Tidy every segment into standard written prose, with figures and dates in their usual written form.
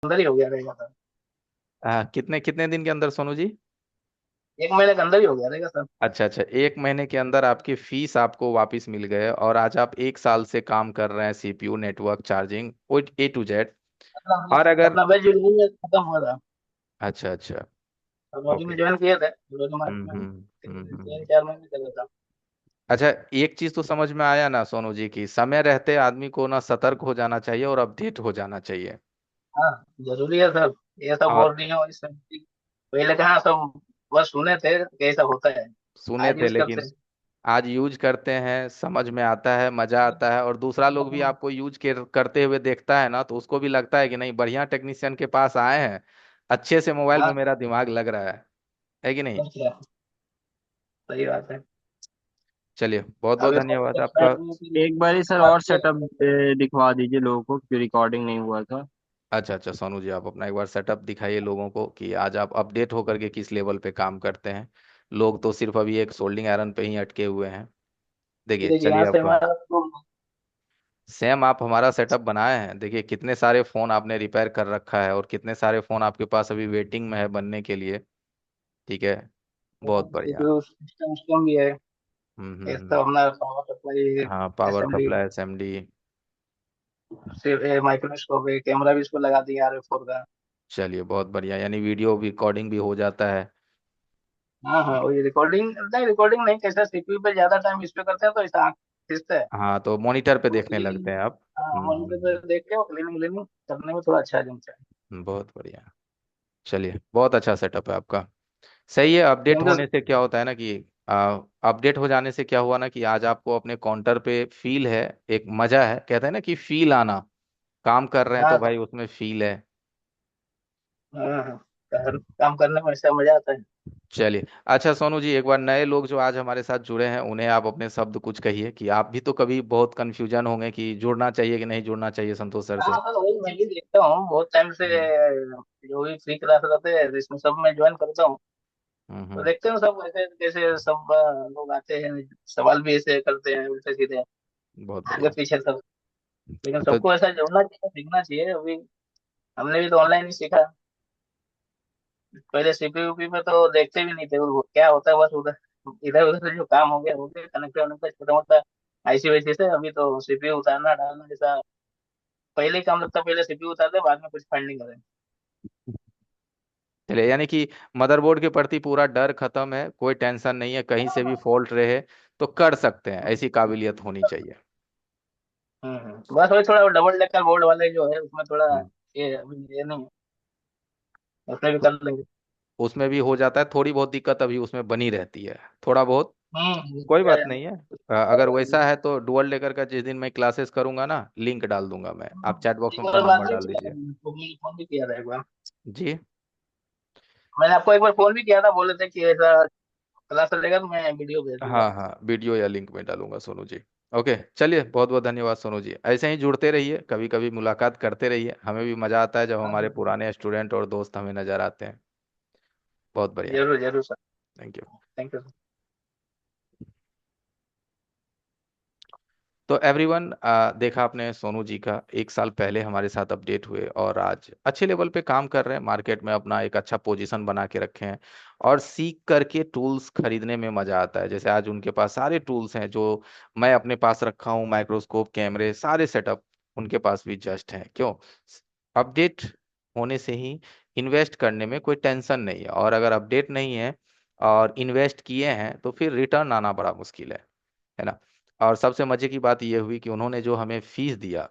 अंदर ही हो गया रहेगा सर। कितने कितने दिन के अंदर सोनू जी? 1 महीने के अंदर ही हो गया रहेगा सर। अच्छा अच्छा, 1 महीने के अंदर आपकी फीस आपको वापस मिल गए, और आज आप 1 साल से काम कर रहे हैं, CPU, network, charging, A to Z। अपना और अगर अपना बैच जो खत्म हुआ था। अच्छा अच्छा। फरवरी में ओके। ज्वाइन किए थे, फरवरी मार्च में। हम्म। 3 4 महीने चला था। अच्छा, एक चीज तो समझ में आया ना सोनू जी, की समय रहते आदमी को ना सतर्क हो जाना चाहिए और अपडेट हो जाना चाहिए। हाँ, जरूरी है सर। ये सब और बोल रही हो इस समय। पहले कहाँ सब बस सुने थे कि ऐसा होता है। सुने आज थे, यूज करते लेकिन आज यूज करते हैं, समझ में आता है, मजा आता है, और दूसरा लोग भी हैं। आपको यूज करते हुए देखता है ना, तो उसको भी लगता है कि नहीं, बढ़िया टेक्नीशियन के पास आए हैं, अच्छे से मोबाइल में हाँ, मेरा दिमाग लग रहा है कि नहीं? और क्या। सही बात है। चलिए, बहुत बहुत अभी धन्यवाद आपका। वेबसाइट में एक बार सर और सेटअप दिखवा दीजिए लोगों को, क्योंकि रिकॉर्डिंग नहीं हुआ था। अच्छा अच्छा सोनू जी, आप अपना एक बार सेटअप दिखाइए लोगों को कि आज आप अपडेट होकर के किस लेवल पे काम करते हैं। लोग तो सिर्फ अभी एक सोल्डिंग आयरन पे ही अटके हुए हैं। देखिए, देखिए चलिए यहाँ से आपका हमारा तो। सेम आप हमारा सेटअप बनाए हैं, देखिए कितने सारे फ़ोन आपने रिपेयर कर रखा है, और कितने सारे फ़ोन आपके पास अभी वेटिंग में है बनने के लिए। ठीक है, बहुत बढ़िया। सीपीयू सिस्टम सिस्टम भी है। ये हम्म। सब हमारा पावर सप्लाई, हाँ, पावर एसएमडी, सप्लाई, SMD। सिर्फ माइक्रोस्कोप है, कैमरा भी इसको लगा दिया RF4 का। चलिए, बहुत बढ़िया, यानी वीडियो रिकॉर्डिंग भी हो जाता है। हाँ हाँ, वही रिकॉर्डिंग नहीं, कैसा सीपीयू पे ज्यादा टाइम इस पे करते हैं तो इसका आँख खींचता है। हाँ, तो मॉनिटर पे तो देखने क्लीनिंग, लगते हैं आप। हाँ मॉनिटर पे देख के क्लीनिंग क्लीनिंग करने में थोड़ा अच्छा जमता है। बहुत बढ़िया। चलिए, बहुत अच्छा सेटअप है आपका। सही है। Update thank you. होने से क्या होता है ना कि अपडेट हो जाने से क्या हुआ ना कि आज आपको अपने काउंटर पे फील है, एक मजा है, कहते हैं ना कि फील आना, काम कर रहे हैं तो हाँ भाई उसमें फील है। हाँ हाँ, काम करने में ऐसा मजा आता है। चलिए, अच्छा सोनू जी, एक बार नए लोग जो आज हमारे साथ जुड़े हैं उन्हें आप अपने शब्द कुछ कहिए, कि आप भी तो कभी बहुत कंफ्यूजन होंगे कि जुड़ना चाहिए कि नहीं जुड़ना चाहिए संतोष सर हाँ से। सर, वही मैं भी देखता हूँ बहुत टाइम से। हम्म जो भी फ्री क्लास रहते हैं इसमें सब मैं ज्वाइन करता हूँ। तो हम्म। देखते हैं सब कैसे कैसे सब लोग आते हैं, सवाल भी ऐसे करते हैं उल्टे सीधे, बहुत आगे बढ़िया। पीछे सब। लेकिन तो सबको ऐसा जोड़ना चाहिए, सीखना चाहिए। अभी हमने भी तो ऑनलाइन ही सीखा। पहले सीपीयू में तो देखते भी नहीं थे वो क्या होता है, बस उधर इधर उधर से जो काम हो गया कनेक्टर वनेक्टर छोटा मोटा आईसी वैसी से। अभी तो सीपीयू उतारना डालना जैसा पहले ही काम लगता, पहले सीपीयू उतारते बाद में कुछ फाइंडिंग करें। चलिए, यानी कि मदरबोर्ड के प्रति पूरा डर खत्म है, कोई टेंशन नहीं है, कहीं से भी फॉल्ट रहे तो कर सकते हैं, ऐसी काबिलियत होनी चाहिए। बस वही थोड़ा डबल डेकर बोर्ड वाले जो है उसमें थोड़ा हम्म। ये अभी ये नहीं है, उसमें भी कर लेंगे। उसमें भी हो जाता है, थोड़ी बहुत दिक्कत अभी उसमें बनी रहती है, थोड़ा बहुत। कोई आ बात जाना। नहीं है। अगर वैसा है तो डुअल डेकर का जिस दिन मैं क्लासेस करूंगा ना, लिंक डाल दूंगा मैं, आप चैट बॉक्स में एक अपना बार बात नंबर नहीं डाल किया था, दीजिए। मैंने फोन भी किया था एक बार। जी। मैंने आपको एक बार फोन भी किया था, बोले थे कि ऐसा क्लास चलेगा तो मैं वीडियो भेज दूंगा। हाँ हाँ, वीडियो या लिंक में डालूंगा सोनू जी। ओके, चलिए, बहुत बहुत धन्यवाद सोनू जी, ऐसे ही जुड़ते रहिए, कभी कभी मुलाकात करते रहिए, हमें भी मजा आता है जब हाँ हमारे पुराने स्टूडेंट और दोस्त हमें नजर आते हैं। बहुत बढ़िया। जरूर जरूर sir. Thank you. Thank you. तो एवरीवन, देखा आपने सोनू जी का, 1 साल पहले हमारे साथ अपडेट हुए और आज अच्छे लेवल पे काम कर रहे हैं, मार्केट में अपना एक अच्छा पोजीशन बना के रखे हैं, और सीख करके टूल्स खरीदने में मजा आता है। जैसे आज उनके पास सारे टूल्स हैं जो मैं अपने पास रखा हूँ, माइक्रोस्कोप, कैमरे, सारे सेटअप उनके पास भी जस्ट हैं। क्यों? अपडेट होने से ही इन्वेस्ट करने में कोई टेंशन नहीं है, और अगर अपडेट नहीं है और इन्वेस्ट किए हैं तो फिर रिटर्न आना बड़ा मुश्किल है ना? और सबसे मजे की बात यह हुई कि उन्होंने जो हमें फीस दिया,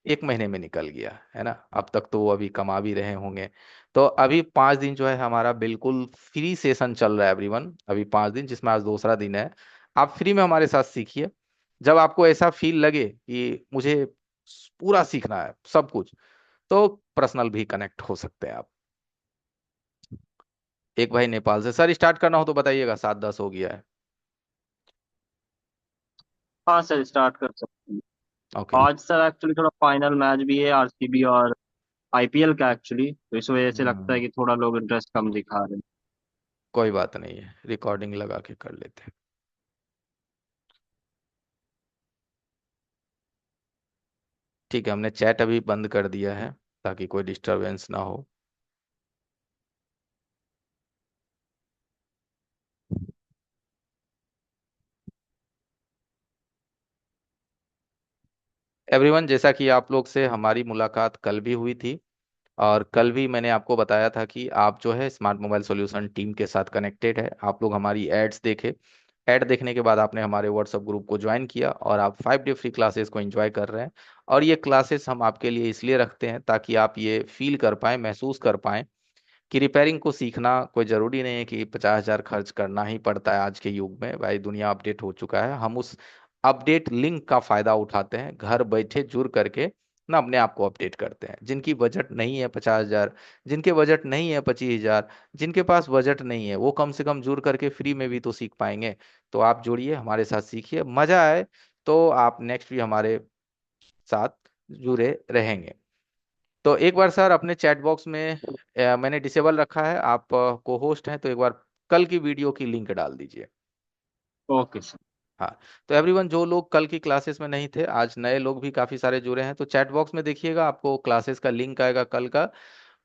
1 महीने में निकल गया, है ना? अब तक तो वो अभी कमा भी रहे होंगे। तो अभी 5 दिन जो है हमारा बिल्कुल फ्री सेशन चल रहा है एवरीवन, अभी 5 दिन, जिसमें आज दूसरा दिन है। आप फ्री में हमारे साथ सीखिए। जब आपको ऐसा फील लगे कि मुझे पूरा सीखना है सब कुछ, तो पर्सनल भी कनेक्ट हो सकते हैं आप। एक भाई नेपाल से, सर स्टार्ट करना हो तो बताइएगा, 7:10 हो गया है। हाँ सर, स्टार्ट कर सकते हैं। ओके। आज सर एक्चुअली थोड़ा फाइनल मैच भी है आरसीबी और आईपीएल का एक्चुअली, तो इस वजह से लगता है हम्म। कि थोड़ा लोग इंटरेस्ट कम दिखा रहे हैं। कोई बात नहीं है, रिकॉर्डिंग लगा के कर लेते हैं। ठीक है, हमने चैट अभी बंद कर दिया है। ताकि कोई डिस्टरबेंस ना हो। एवरीवन, जैसा कि आप लोग से हमारी मुलाकात कल भी हुई थी, और कल भी मैंने आपको बताया था कि आप जो है स्मार्ट मोबाइल सॉल्यूशन टीम के साथ कनेक्टेड है। आप लोग हमारी एड्स देखे, ऐड देखने के बाद आपने हमारे व्हाट्सएप ग्रुप को ज्वाइन किया और आप 5 डे फ्री क्लासेस को एंजॉय कर रहे हैं। और ये क्लासेस हम आपके लिए इसलिए रखते हैं ताकि आप ये फील कर पाएं, महसूस कर पाएं कि रिपेयरिंग को सीखना कोई ज़रूरी नहीं है कि 50,000 खर्च करना ही पड़ता है। आज के युग में भाई दुनिया अपडेट हो चुका है, हम उस अपडेट लिंक का फायदा उठाते हैं, घर बैठे जुड़ करके ना अपने आप को अपडेट करते हैं। जिनकी बजट नहीं है 50,000, जिनके बजट नहीं है 25,000, जिनके पास बजट नहीं है, वो कम से कम जुड़ करके फ्री में भी तो सीख पाएंगे। तो आप जुड़िए, हमारे साथ सीखिए, मजा आए तो आप नेक्स्ट भी हमारे साथ जुड़े रहेंगे। तो एक बार सर अपने चैट बॉक्स में मैंने डिसेबल रखा है, आप को होस्ट हैं, तो एक बार कल की वीडियो की लिंक डाल दीजिए। Okay sir. हाँ, तो एवरीवन जो लोग कल की क्लासेस में नहीं थे, आज नए लोग भी काफी सारे जुड़े हैं, तो चैट बॉक्स में देखिएगा, आपको क्लासेस का लिंक आएगा कल का,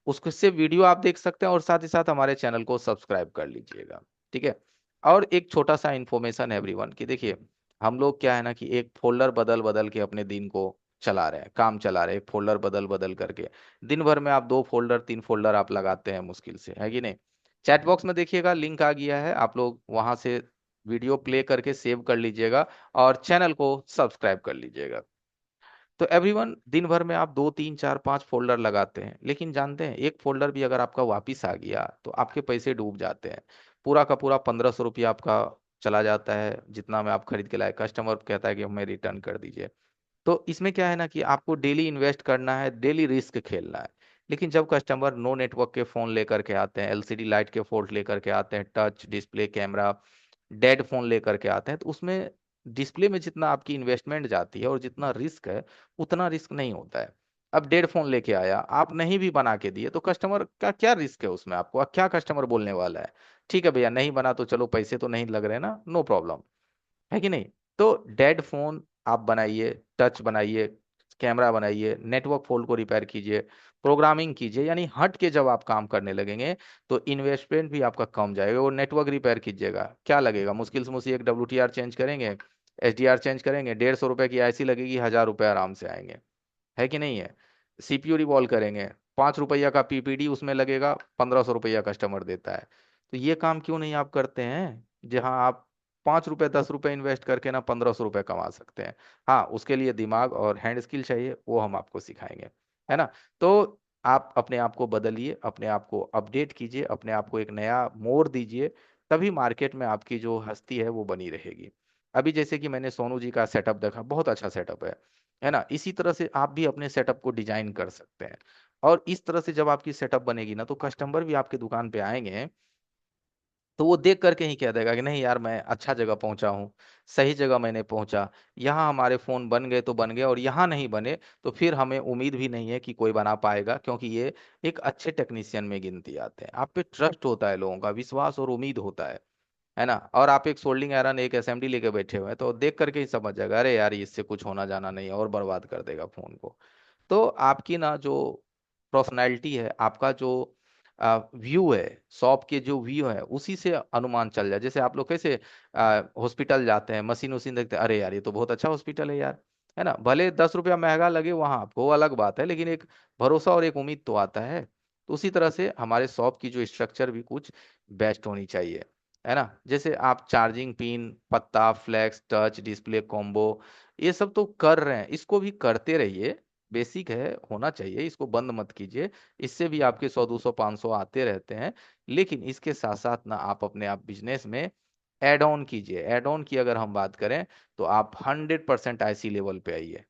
उसको से वीडियो आप देख सकते हैं और साथ ही साथ हमारे चैनल को सब्सक्राइब कर लीजिएगा। ठीक है। और एक छोटा सा इंफॉर्मेशन है एवरीवन कि देखिए, हम लोग क्या है ना कि एक फोल्डर बदल बदल के अपने दिन को चला रहे हैं, काम चला रहे हैं, एक फोल्डर बदल बदल करके दिन भर में आप 2 फोल्डर 3 फोल्डर आप लगाते हैं मुश्किल से, है कि नहीं। चैट बॉक्स में देखिएगा लिंक आ गया है, आप लोग वहां से वीडियो प्ले करके सेव कर लीजिएगा और चैनल को सब्सक्राइब कर लीजिएगा। तो एवरीवन, दिन भर में आप 2 3 4 5 फोल्डर लगाते हैं, लेकिन जानते हैं एक फोल्डर भी अगर आपका वापिस आ गया तो आपके पैसे डूब जाते हैं। पूरा का पूरा 1,500 रुपया आपका चला जाता है, जितना में आप खरीद के लाए, कस्टमर कहता है कि हमें रिटर्न कर दीजिए। तो इसमें क्या है ना कि आपको डेली इन्वेस्ट करना है, डेली रिस्क खेलना है। लेकिन जब कस्टमर नो नेटवर्क के फोन लेकर के आते हैं, एलसीडी लाइट के फोन लेकर के आते हैं, touch display camera dead phone लेकर के आते हैं, तो उसमें डिस्प्ले में जितना आपकी इन्वेस्टमेंट जाती है और जितना रिस्क है, उतना रिस्क नहीं होता है। अब डेड फोन लेके आया, आप नहीं भी बना के दिए, तो कस्टमर का क्या रिस्क है उसमें, आपको क्या कस्टमर बोलने वाला है। ठीक है भैया, नहीं बना तो चलो, पैसे तो नहीं लग रहे ना, नो प्रॉब्लम, है कि नहीं। तो डेड फोन आप बनाइए, टच बनाइए, कैमरा बनाइए, नेटवर्क फॉल्ट को रिपेयर कीजिए, प्रोग्रामिंग कीजिए, यानी हट के जब आप काम करने लगेंगे तो इन्वेस्टमेंट भी आपका कम जाएगा। और नेटवर्क रिपेयर कीजिएगा, क्या लगेगा, मुश्किल से मुश्किल एक WTR चेंज करेंगे, SDR चेंज करेंगे, 150 रुपए की आईसी लगेगी, 1,000 रुपए आराम से आएंगे, है कि नहीं है। सीपीयू रिवॉल्व करेंगे, 5 रुपया का PPD उसमें लगेगा, 1,500 रुपया कस्टमर देता है। तो ये काम क्यों नहीं आप करते हैं, जहां आप 5 रुपए 10 रुपए इन्वेस्ट करके ना 1,500 रुपए कमा सकते हैं। हाँ, उसके लिए दिमाग और हैंड स्किल चाहिए, वो हम आपको सिखाएंगे, है ना। तो आप अपने आप को बदलिए, अपने आप को अपडेट कीजिए, अपने आप को एक नया मोड़ दीजिए, तभी मार्केट में आपकी जो हस्ती है वो बनी रहेगी। अभी जैसे कि मैंने सोनू जी का सेटअप देखा, बहुत अच्छा सेटअप है ना। इसी तरह से आप भी अपने सेटअप को डिजाइन कर सकते हैं। और इस तरह से जब आपकी सेटअप बनेगी ना, तो कस्टमर भी आपके दुकान पे आएंगे, तो वो देख करके ही कह देगा कि नहीं यार, मैं अच्छा जगह पहुंचा हूँ, सही जगह मैंने पहुंचा, यहाँ हमारे फोन बन गए तो बन गए, और यहाँ नहीं बने तो फिर हमें उम्मीद भी नहीं है कि कोई बना पाएगा, क्योंकि ये एक अच्छे टेक्नीशियन में गिनती आते हैं। आप पे ट्रस्ट होता है, लोगों का विश्वास और उम्मीद होता है ना। और आप एक सोल्डिंग आयरन एक असेंबली लेके बैठे हुए हैं, तो देख करके ही समझ जाएगा, अरे यार इससे कुछ होना जाना नहीं है, और बर्बाद कर देगा फोन को। तो आपकी ना जो पर्सनैलिटी है, आपका जो व्यू है, शॉप के जो व्यू है, उसी से अनुमान चल जाए। जैसे आप लोग कैसे हॉस्पिटल जाते हैं, मशीन वशीन देखते हैं, अरे यार ये तो बहुत अच्छा हॉस्पिटल है यार, है ना। भले 10 रुपया महंगा लगे वहां आपको, वो अलग बात है, लेकिन एक भरोसा और एक उम्मीद तो आता है। तो उसी तरह से हमारे शॉप की जो स्ट्रक्चर भी कुछ बेस्ट होनी चाहिए, है ना। जैसे आप चार्जिंग पिन, पत्ता, फ्लैक्स, टच डिस्प्ले कॉम्बो, ये सब तो कर रहे हैं, इसको भी करते रहिए। बेसिक है, होना चाहिए, इसको बंद मत कीजिए। इससे भी आपके 100 200 500 आते रहते हैं। लेकिन इसके साथ साथ ना आप अपने आप बिजनेस में एड ऑन कीजिए। एड ऑन की अगर हम बात करें तो आप 100% IC लेवल पे आइए।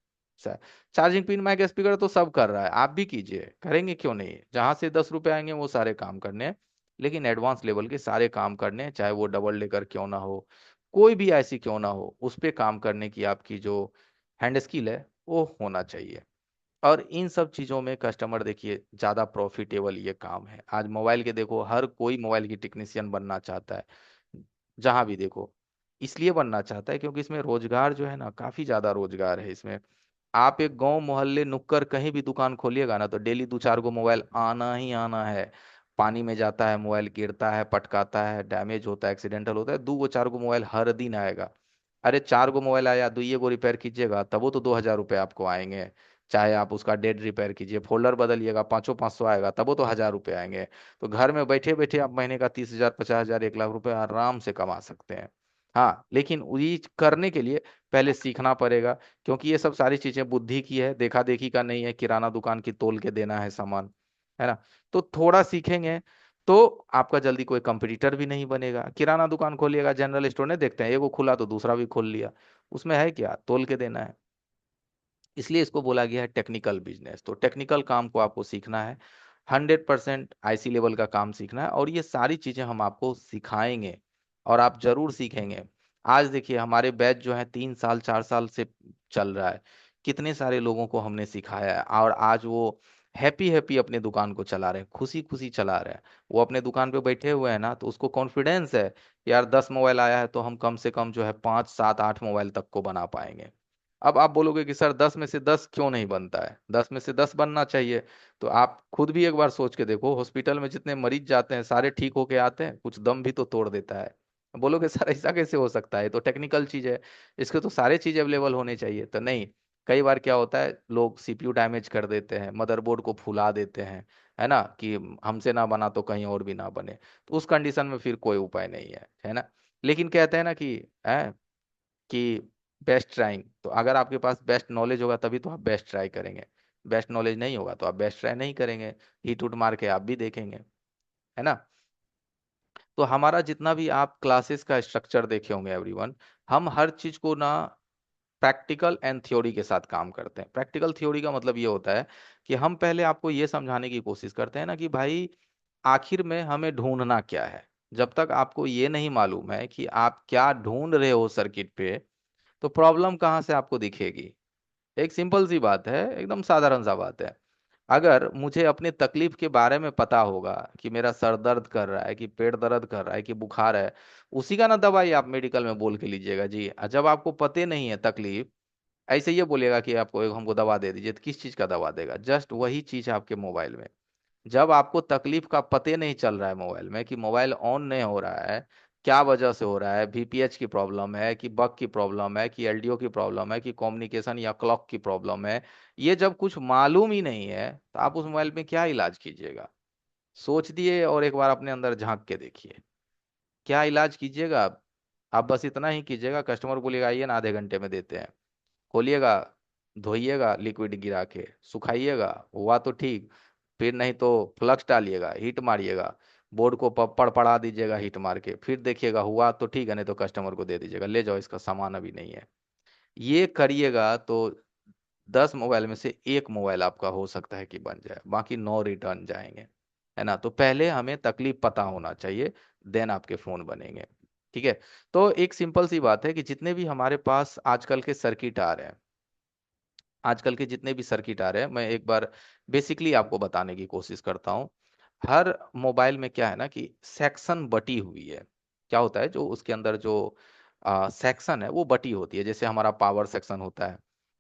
Sir, charging pin, mic, speaker तो सब कर रहा है, आप भी कीजिए, करेंगे क्यों नहीं। जहां से 10 रुपए आएंगे वो सारे काम करने हैं, लेकिन एडवांस लेवल के सारे काम करने हैं, चाहे वो डबल डेकर क्यों ना हो, कोई भी IC क्यों ना हो, उस पे काम करने की आपकी जो हैंड स्किल है वो होना चाहिए। और इन सब चीजों में कस्टमर देखिए ज्यादा प्रॉफिटेबल ये काम है। आज मोबाइल के देखो, हर कोई मोबाइल की टेक्नीशियन बनना चाहता है, जहां भी देखो। इसलिए बनना चाहता है क्योंकि इसमें रोजगार जो है ना, काफी ज्यादा रोजगार है इसमें। आप एक गांव मोहल्ले नुक्कड़ कहीं भी दुकान खोलिएगा ना, तो डेली दो चार गो मोबाइल आना ही आना है। पानी में जाता है मोबाइल, गिरता है, पटकाता है, डैमेज होता है, एक्सीडेंटल होता है, दो गो चार गो मोबाइल हर दिन आएगा। अरे चार गो मोबाइल आया, दो ये गो रिपेयर कीजिएगा तब वो तो 2,000 रुपये आपको आएंगे। चाहे आप उसका डेड रिपेयर कीजिए, फोल्डर बदलिएगा, 500 आएगा, तब वो तो 1,000 रुपये आएंगे। तो घर में बैठे बैठे आप महीने का 30,000, 50,000, 1 लाख रुपए आराम से कमा सकते हैं। हाँ, लेकिन ये करने के लिए पहले सीखना पड़ेगा। क्योंकि ये सब सारी चीजें बुद्धि की है, देखा देखी का नहीं है, किराना दुकान की तोल के देना है सामान, है ना। तो थोड़ा सीखेंगे तो आपका जल्दी कोई कंपटीटर भी नहीं बनेगा। किराना दुकान खोलिएगा, जनरल स्टोर ने देखते हैं एगो खुला तो दूसरा भी खोल लिया, उसमें है क्या, तोल के देना है। इसलिए इसको बोला गया है टेक्निकल बिजनेस। तो टेक्निकल काम को आपको सीखना है, 100% आईसी लेवल का काम सीखना है, और ये सारी चीजें हम आपको सिखाएंगे और आप जरूर सीखेंगे। आज देखिए हमारे बैच जो है 3 साल 4 साल से चल रहा है, कितने सारे लोगों को हमने सिखाया है, और आज वो हैप्पी हैप्पी अपने दुकान को चला रहे हैं, खुशी खुशी चला रहे हैं। वो अपने दुकान पे बैठे हुए हैं ना, तो उसको कॉन्फिडेंस है कि यार 10 मोबाइल आया है तो हम कम से कम जो है 5 7 8 मोबाइल तक को बना पाएंगे। अब आप बोलोगे कि सर 10 में से 10 क्यों नहीं बनता है, 10 में से 10 बनना चाहिए। तो आप खुद भी एक बार सोच के देखो, हॉस्पिटल में जितने मरीज जाते हैं सारे ठीक होके आते हैं, कुछ दम भी तो तोड़ देता है। बोलोगे सर ऐसा कैसे हो सकता है, ये तो टेक्निकल चीज है, इसके तो सारे चीज अवेलेबल होने चाहिए। तो नहीं, कई बार क्या होता है, लोग सीपीयू डैमेज कर देते हैं, मदरबोर्ड को फुला देते हैं, है ना, कि हमसे ना बना तो कहीं और भी ना बने। तो उस कंडीशन में फिर कोई उपाय नहीं है ना। लेकिन कहते हैं ना कि बेस्ट ट्राइंग, तो अगर आपके पास बेस्ट नॉलेज होगा तभी तो आप बेस्ट ट्राई करेंगे। बेस्ट नॉलेज नहीं होगा तो आप बेस्ट ट्राई नहीं करेंगे, हीट उट मार के आप भी देखेंगे, है ना। तो हमारा जितना भी आप क्लासेस का स्ट्रक्चर देखे होंगे एवरीवन, हम हर चीज को ना प्रैक्टिकल एंड थ्योरी के साथ काम करते हैं। प्रैक्टिकल थ्योरी का मतलब ये होता है कि हम पहले आपको ये समझाने की कोशिश करते हैं ना कि भाई आखिर में हमें ढूंढना क्या है। जब तक आपको ये नहीं मालूम है कि आप क्या ढूंढ रहे हो सर्किट पे, तो प्रॉब्लम कहाँ से आपको दिखेगी। एक सिंपल सी बात है, एकदम साधारण सा बात है। अगर मुझे अपनी तकलीफ के बारे में पता होगा कि मेरा सर दर्द कर रहा है, कि पेट दर्द कर रहा है, कि बुखार है, उसी का ना दवाई आप मेडिकल में बोल के लीजिएगा जी। जब आपको पते नहीं है तकलीफ, ऐसे ये बोलेगा कि आपको हमको दवा दे दीजिए, तो किस चीज का दवा देगा। जस्ट वही चीज है आपके मोबाइल में। जब आपको तकलीफ का पते नहीं चल रहा है मोबाइल में, कि मोबाइल ऑन नहीं हो रहा है, क्या वजह से हो रहा है, वीपीएच की प्रॉब्लम है, कि बग की प्रॉब्लम है, कि एलडीओ की प्रॉब्लम है, कि कम्युनिकेशन या क्लॉक की प्रॉब्लम है, ये जब कुछ मालूम ही नहीं है तो आप उस मोबाइल में क्या इलाज कीजिएगा। सोच दिए और एक बार अपने अंदर झांक के देखिए, क्या इलाज कीजिएगा आप बस इतना ही कीजिएगा, कस्टमर बोलेगा आइए ना, आधे घंटे में देते हैं। खोलिएगा, धोइएगा लिक्विड गिरा के, सुखाइएगा, हुआ तो ठीक, फिर नहीं तो फ्लक्स डालिएगा, हीट मारिएगा, बोर्ड को पड़पड़ा दीजिएगा हीट मार के, फिर देखिएगा हुआ तो ठीक है, नहीं तो कस्टमर को दे दीजिएगा, ले जाओ इसका सामान अभी नहीं है। ये करिएगा तो 10 मोबाइल में से एक मोबाइल आपका हो सकता है कि बन जाए, बाकी 9 रिटर्न जाएंगे, है ना। तो पहले हमें तकलीफ पता होना चाहिए, देन आपके फोन बनेंगे। ठीक है। तो एक सिंपल सी बात है कि जितने भी हमारे पास आजकल के सर्किट आ रहे हैं, आजकल के जितने भी सर्किट आ रहे हैं, मैं एक बार बेसिकली आपको बताने की कोशिश करता हूँ। हर मोबाइल में क्या है ना कि सेक्शन बटी हुई है। क्या होता है, जो उसके अंदर जो सेक्शन है वो बटी होती है। जैसे हमारा पावर सेक्शन होता है,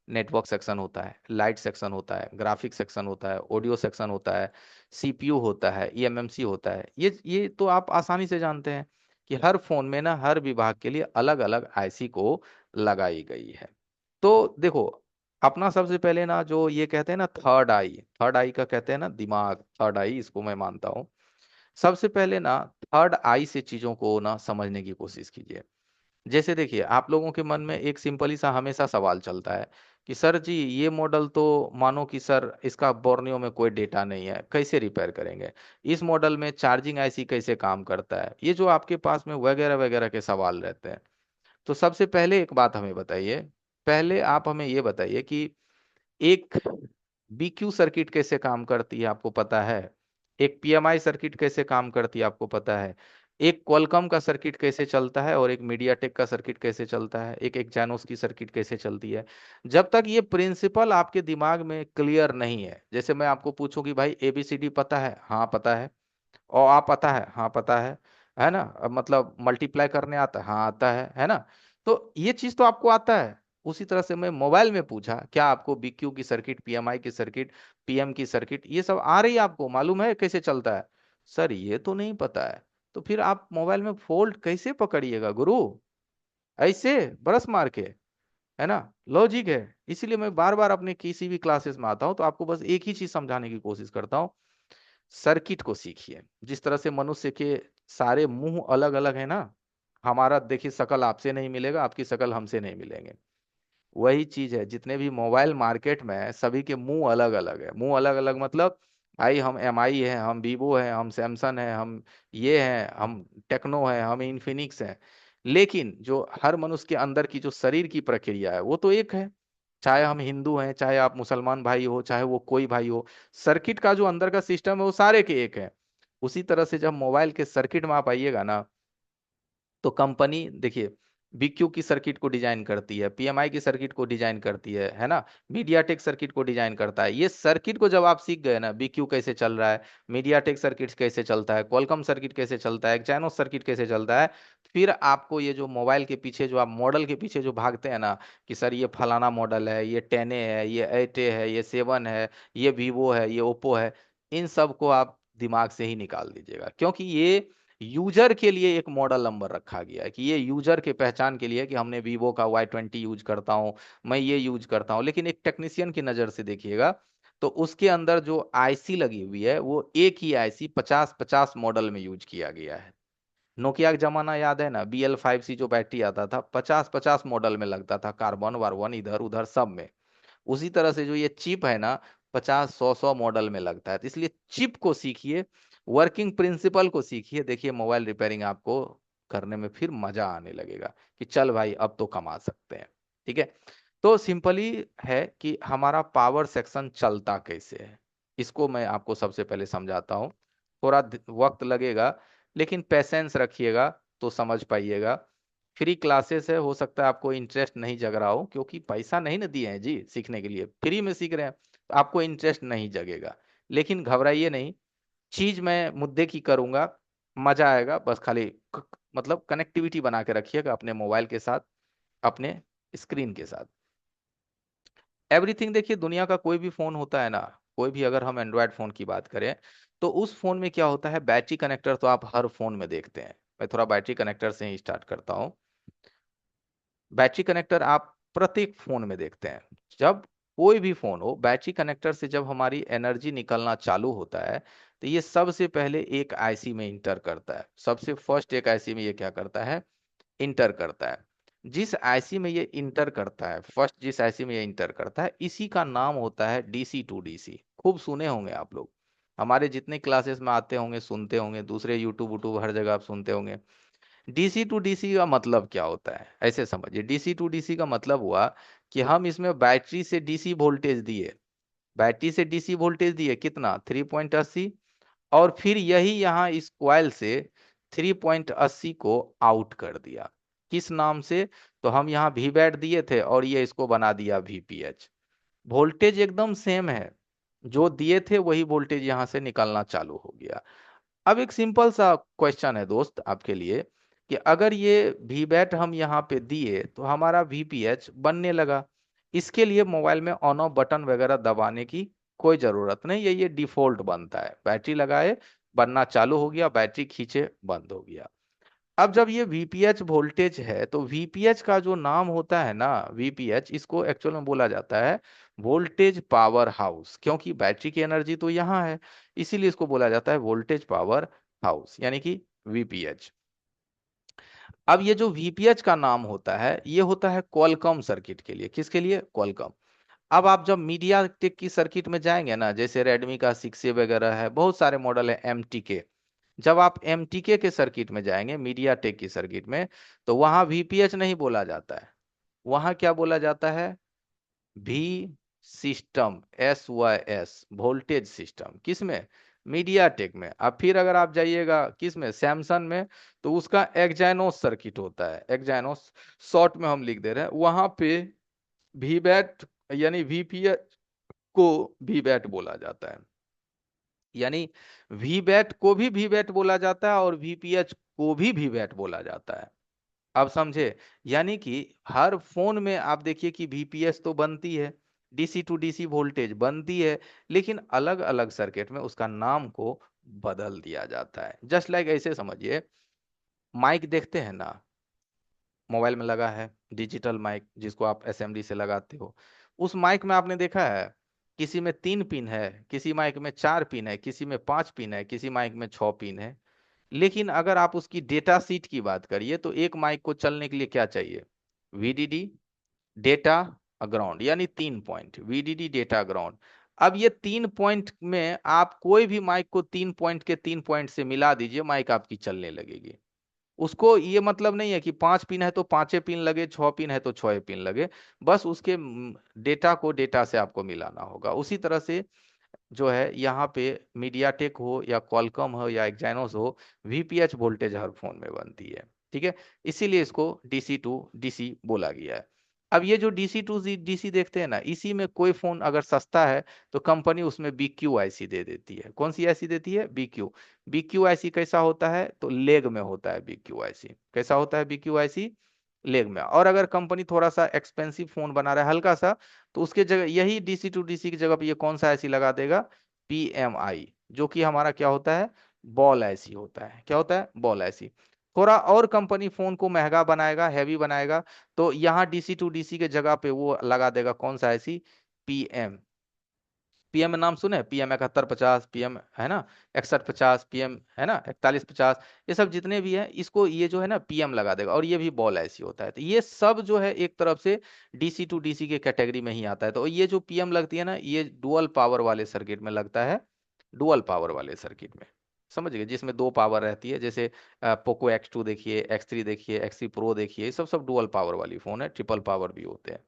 नेटवर्क सेक्शन होता है, लाइट सेक्शन होता है, ग्राफिक सेक्शन होता है, ऑडियो सेक्शन होता है, सीपीयू होता है, ईएमएमसी होता है। ये तो आप आसानी से जानते हैं कि हर फोन में ना हर विभाग के लिए अलग अलग आईसी को लगाई गई है। तो देखो, अपना सबसे पहले ना जो ये कहते हैं ना थर्ड आई का कहते हैं ना दिमाग, थर्ड आई, इसको मैं मानता हूँ। सबसे पहले ना थर्ड आई से चीजों को ना समझने की कोशिश कीजिए। जैसे देखिए, आप लोगों के मन में एक सिंपल ही सा हमेशा सवाल चलता है कि सर जी ये मॉडल तो मानो कि सर इसका बोर्नियो में कोई डेटा नहीं है, कैसे रिपेयर करेंगे, इस मॉडल में चार्जिंग आईसी कैसे काम करता है, ये जो आपके पास में वगैरह वगैरह के सवाल रहते हैं। तो सबसे पहले एक बात हमें बताइए, पहले आप हमें ये बताइए कि एक बीक्यू सर्किट कैसे काम करती है आपको पता है, एक पीएमआई सर्किट कैसे काम करती है आपको पता है, एक क्वालकॉम का सर्किट कैसे चलता है, और एक मीडियाटेक का सर्किट कैसे चलता है, एक एक्जानोस की सर्किट कैसे चलती है। जब तक ये प्रिंसिपल आपके दिमाग में क्लियर नहीं है, जैसे मैं आपको पूछूं कि भाई एबीसीडी पता है, हाँ पता है, और आप पता है, हाँ पता है ना, अब मतलब मल्टीप्लाई करने आता है, हाँ आता है ना। तो ये चीज तो आपको आता है, उसी तरह से मैं मोबाइल में पूछा, क्या आपको बीक्यू की सर्किट, पीएमआई की सर्किट, पीएम की सर्किट, ये सब आ रही है, आपको मालूम है कैसे चलता है? सर ये तो नहीं पता है। तो फिर आप मोबाइल में फोल्ट कैसे पकड़िएगा गुरु? ऐसे बरस मार के, है ना? लॉजिक है। इसीलिए मैं बार बार अपने किसी भी क्लासेस में आता हूं तो आपको बस एक ही चीज समझाने की कोशिश करता हूँ, सर्किट को सीखिए। जिस तरह से मनुष्य के सारे मुंह अलग अलग है ना, हमारा देखिए शकल आपसे नहीं मिलेगा, आपकी शकल हमसे नहीं मिलेंगे। वही चीज है, जितने भी मोबाइल मार्केट में है सभी के मुंह अलग अलग है। मुंह अलग अलग मतलब, भाई हम एमआई है, हम वीवो है, हम सैमसंग है, हम ये हैं, हम टेक्नो है, हम इन्फिनिक्स है। लेकिन जो हर मनुष्य के अंदर की जो शरीर की प्रक्रिया है वो तो एक है। चाहे हम हिंदू हैं, चाहे आप मुसलमान भाई हो, चाहे वो कोई भाई हो, सर्किट का जो अंदर का सिस्टम है वो सारे के एक है। उसी तरह से जब मोबाइल के सर्किट में आप आइएगा ना, तो देखिए, बीक्यू की सर्किट को डिजाइन करती है, पीएमआई की सर्किट को डिजाइन करती है ना? मीडियाटेक सर्किट को डिजाइन करता है। ये सर्किट को जब आप सीख गए ना, बीक्यू कैसे चल रहा है, मीडियाटेक सर्किट कैसे चलता है, क्वालकॉम सर्किट कैसे चलता है, एक्साइनोस सर्किट कैसे चलता है, फिर आपको ये जो मोबाइल के पीछे जो आप मॉडल के पीछे जो भागते हैं ना, कि सर ये फलाना मॉडल है, ये 10A है, ये 8A है, ये 7 है, ये वीवो है, ये ओप्पो है, इन सब को आप दिमाग से ही निकाल दीजिएगा। क्योंकि ये यूजर के लिए एक मॉडल नंबर रखा गया है, कि ये यूजर के पहचान के लिए, कि हमने वीवो का Y20 यूज करता हूं, मैं ये यूज करता हूं। लेकिन एक टेक्नीशियन की नजर से देखिएगा तो उसके अंदर जो आईसी लगी हुई है वो एक ही आईसी 50-50 मॉडल में यूज किया गया है। नोकिया का जमाना याद है ना, BL5C जो बैटरी आता था 50-50 मॉडल में लगता था, कार्बन वार्बन इधर उधर सब में। उसी तरह से जो ये चिप है ना, 50-100 मॉडल में लगता है। तो इसलिए चिप को सीखिए, वर्किंग प्रिंसिपल को सीखिए, देखिए मोबाइल रिपेयरिंग आपको करने में फिर मजा आने लगेगा, कि चल भाई अब तो कमा सकते हैं। ठीक है? तो सिंपली है कि हमारा पावर सेक्शन चलता कैसे है, इसको मैं आपको सबसे पहले समझाता हूँ। थोड़ा वक्त लगेगा, लेकिन पेशेंस रखिएगा तो समझ पाइएगा। फ्री क्लासेस है, हो सकता है आपको इंटरेस्ट नहीं जग रहा हो, क्योंकि पैसा नहीं ना दिए हैं जी सीखने के लिए, फ्री में सीख रहे हैं, तो आपको इंटरेस्ट नहीं जगेगा। लेकिन घबराइए नहीं, चीज मैं मुद्दे की करूंगा, मजा आएगा। बस खाली मतलब कनेक्टिविटी बना के रखिएगा अपने मोबाइल के साथ, अपने स्क्रीन के साथ। एवरीथिंग देखिए, दुनिया का कोई भी फोन होता है ना, कोई भी, अगर हम एंड्रॉयड फोन की बात करें तो उस फोन में क्या होता है, बैटरी कनेक्टर तो आप हर फोन में देखते हैं। मैं थोड़ा बैटरी कनेक्टर से ही स्टार्ट करता हूँ। बैटरी कनेक्टर आप प्रत्येक फोन में देखते हैं। जब कोई भी फोन हो, बैटरी कनेक्टर से जब हमारी एनर्जी निकलना चालू होता है, तो ये सबसे पहले एक आईसी में इंटर करता है। सबसे फर्स्ट एक आईसी में ये क्या करता है, इंटर करता है। जिस आईसी में ये इंटर करता है, फर्स्ट जिस आईसी में ये इंटर करता है, इसी का नाम होता है DC-to-DC। खूब सुने होंगे आप लोग, हमारे जितने क्लासेस में आते होंगे, सुनते होंगे, दूसरे यूट्यूब यूट्यूब हर जगह आप सुनते होंगे। DC-to-DC का मतलब क्या होता है, ऐसे समझिए। DC-to-DC का मतलब हुआ कि हम इसमें बैटरी से डीसी वोल्टेज दिए, बैटरी से डीसी वोल्टेज दिए कितना, 3.80, और फिर यही यहाँ इस कॉइल से 3.80 को आउट कर दिया। किस नाम से? तो हम यहाँ वी बैट दिए थे और ये इसको बना दिया VPH। वोल्टेज एकदम सेम है, जो दिए थे वही वोल्टेज यहाँ से निकलना चालू हो गया। अब एक सिंपल सा क्वेश्चन है दोस्त आपके लिए, कि अगर ये वीबैट हम यहाँ पे दिए तो हमारा VPH बनने लगा। इसके लिए मोबाइल में ऑन ऑफ बटन वगैरह दबाने की कोई जरूरत नहीं है, ये डिफॉल्ट बनता है। बैटरी लगाए, बनना चालू हो गया, बैटरी खींचे, बंद हो गया। अब जब ये VPH वोल्टेज है, तो VPH का जो नाम होता है ना, VPH, इसको एक्चुअल में बोला जाता है वोल्टेज पावर हाउस, क्योंकि बैटरी की एनर्जी तो यहाँ है, इसीलिए इसको बोला जाता है वोल्टेज पावर हाउस, यानी कि VPH। अब ये जो VPH का नाम होता है, ये होता है क्वालकॉम सर्किट के लिए। किसके लिए? क्वालकॉम। अब आप जब मीडिया टेक की सर्किट में जाएंगे ना, जैसे रेडमी का 6A वगैरह है, बहुत सारे मॉडल है, MTK। जब आप MTK के सर्किट में जाएंगे, मीडिया टेक की सर्किट में, तो वहां VPH नहीं बोला जाता है, वहां क्या बोला जाता है, भी सिस्टम, SYS, वोल्टेज सिस्टम। किसमें? मीडिया टेक में। अब फिर अगर आप जाइएगा किसमें, सैमसंग में, तो उसका एक्जाइनोस सर्किट होता है, एक्जाइनोस, शॉर्ट में हम लिख दे रहे हैं, वहां पे VBAT यानी VPH को VBAT बोला जाता है। यानी VBAT को भी VBAT बोला जाता है और VPH को भी VBAT बोला जाता है। अब समझे? यानी कि हर फोन में आप देखिए कि VPS तो बनती है, DC टू DC वोल्टेज बनती है, लेकिन अलग अलग सर्किट में उसका नाम को बदल दिया जाता है। जस्ट लाइक ऐसे समझिए, माइक देखते हैं ना, मोबाइल में लगा है डिजिटल माइक जिसको आप असेंबली से लगाते हो। उस माइक में आपने देखा है किसी में 3 पिन है, किसी माइक में 4 पिन है, किसी में 5 पिन है, किसी माइक में 6 पिन है। लेकिन अगर आप उसकी डेटा सीट की बात करिए तो एक माइक को चलने के लिए क्या चाहिए? VDD, डेटा, ग्राउंड, यानी 3 पॉइंट, VDD, डेटा, ग्राउंड। अब ये 3 पॉइंट में आप कोई भी माइक को 3 पॉइंट के 3 पॉइंट से मिला दीजिए, माइक आपकी चलने लगेगी। उसको ये मतलब नहीं है कि 5 पिन है तो 5 पिन लगे, 6 पिन है तो 6 पिन लगे। बस उसके डेटा को डेटा से आपको मिलाना होगा। उसी तरह से जो है यहाँ पे मीडियाटेक हो या क्वालकॉम हो या एक्जाइनोस हो, VPH वोल्टेज हर फोन में बनती है। ठीक है, इसीलिए इसको DC टू DC बोला गया है। अब ये जो DC टू DC देखते हैं ना, इसी में कोई फोन अगर सस्ता है तो कंपनी उसमें BQ IC दे देती है। कौन सी IC देती है? BQ IC कैसा होता है? तो लेग में होता है BQ IC। कैसा होता है BQ IC? लेग में। और अगर कंपनी थोड़ा सा एक्सपेंसिव फोन बना रहा है हल्का सा, तो उसके जगह यही DC टू DC की जगह पे ये कौन सा IC लगा देगा? PMI, जो कि हमारा क्या होता है? बॉल IC होता है। क्या होता है? Ball IC। थोड़ा और कंपनी फोन को महंगा बनाएगा, हैवी बनाएगा, तो यहाँ DC टू DC के जगह पे वो लगा देगा कौन सा IC? PM। PM नाम सुने? PM 7150, PM है ना, 6150, PM है ना, 4150, ये सब जितने भी है इसको ये जो है ना PM लगा देगा। और ये भी बॉल ऐसी होता है। तो ये सब जो है एक तरफ से DC टू DC के कैटेगरी में ही आता है। तो ये जो PM लगती है ना, ये डुअल पावर वाले सर्किट में लगता है। डुअल पावर वाले सर्किट में, समझ गए, जिसमें 2 पावर रहती है। जैसे पोको X2 देखिए, X3 देखिए, X3 प्रो देखिए, ये सब सब डुअल पावर वाली फोन है, ट्रिपल पावर भी होते हैं।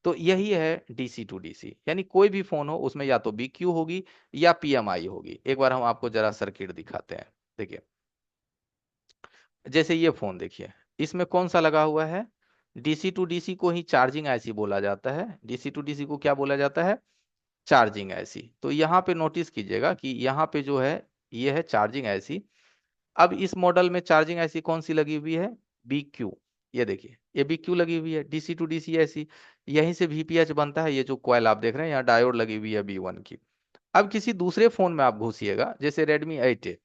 तो यही है DC टू DC, यानी कोई भी फोन हो उसमें या तो BQ होगी या PMI होगी। एक बार हम आपको जरा सर्किट दिखाते हैं। देखिए, जैसे ये फोन देखिए, इसमें कौन सा लगा हुआ है? DC टू DC को ही चार्जिंग IC बोला जाता है। DC टू DC को क्या बोला जाता है? Charging IC। तो यहाँ पे नोटिस कीजिएगा कि यहाँ पे जो है ये है चार्जिंग IC। अब इस मॉडल में चार्जिंग IC कौन सी लगी हुई है? BQ। ये देखिए, ये BQ लगी हुई है। DC टू DC IC, यहीं से VPH बनता है। ये जो कॉइल आप देख रहे हैं यहाँ डायोड लगी हुई है B1 की। अब किसी दूसरे फोन में आप घुसिएगा, जैसे Redmi 8 है,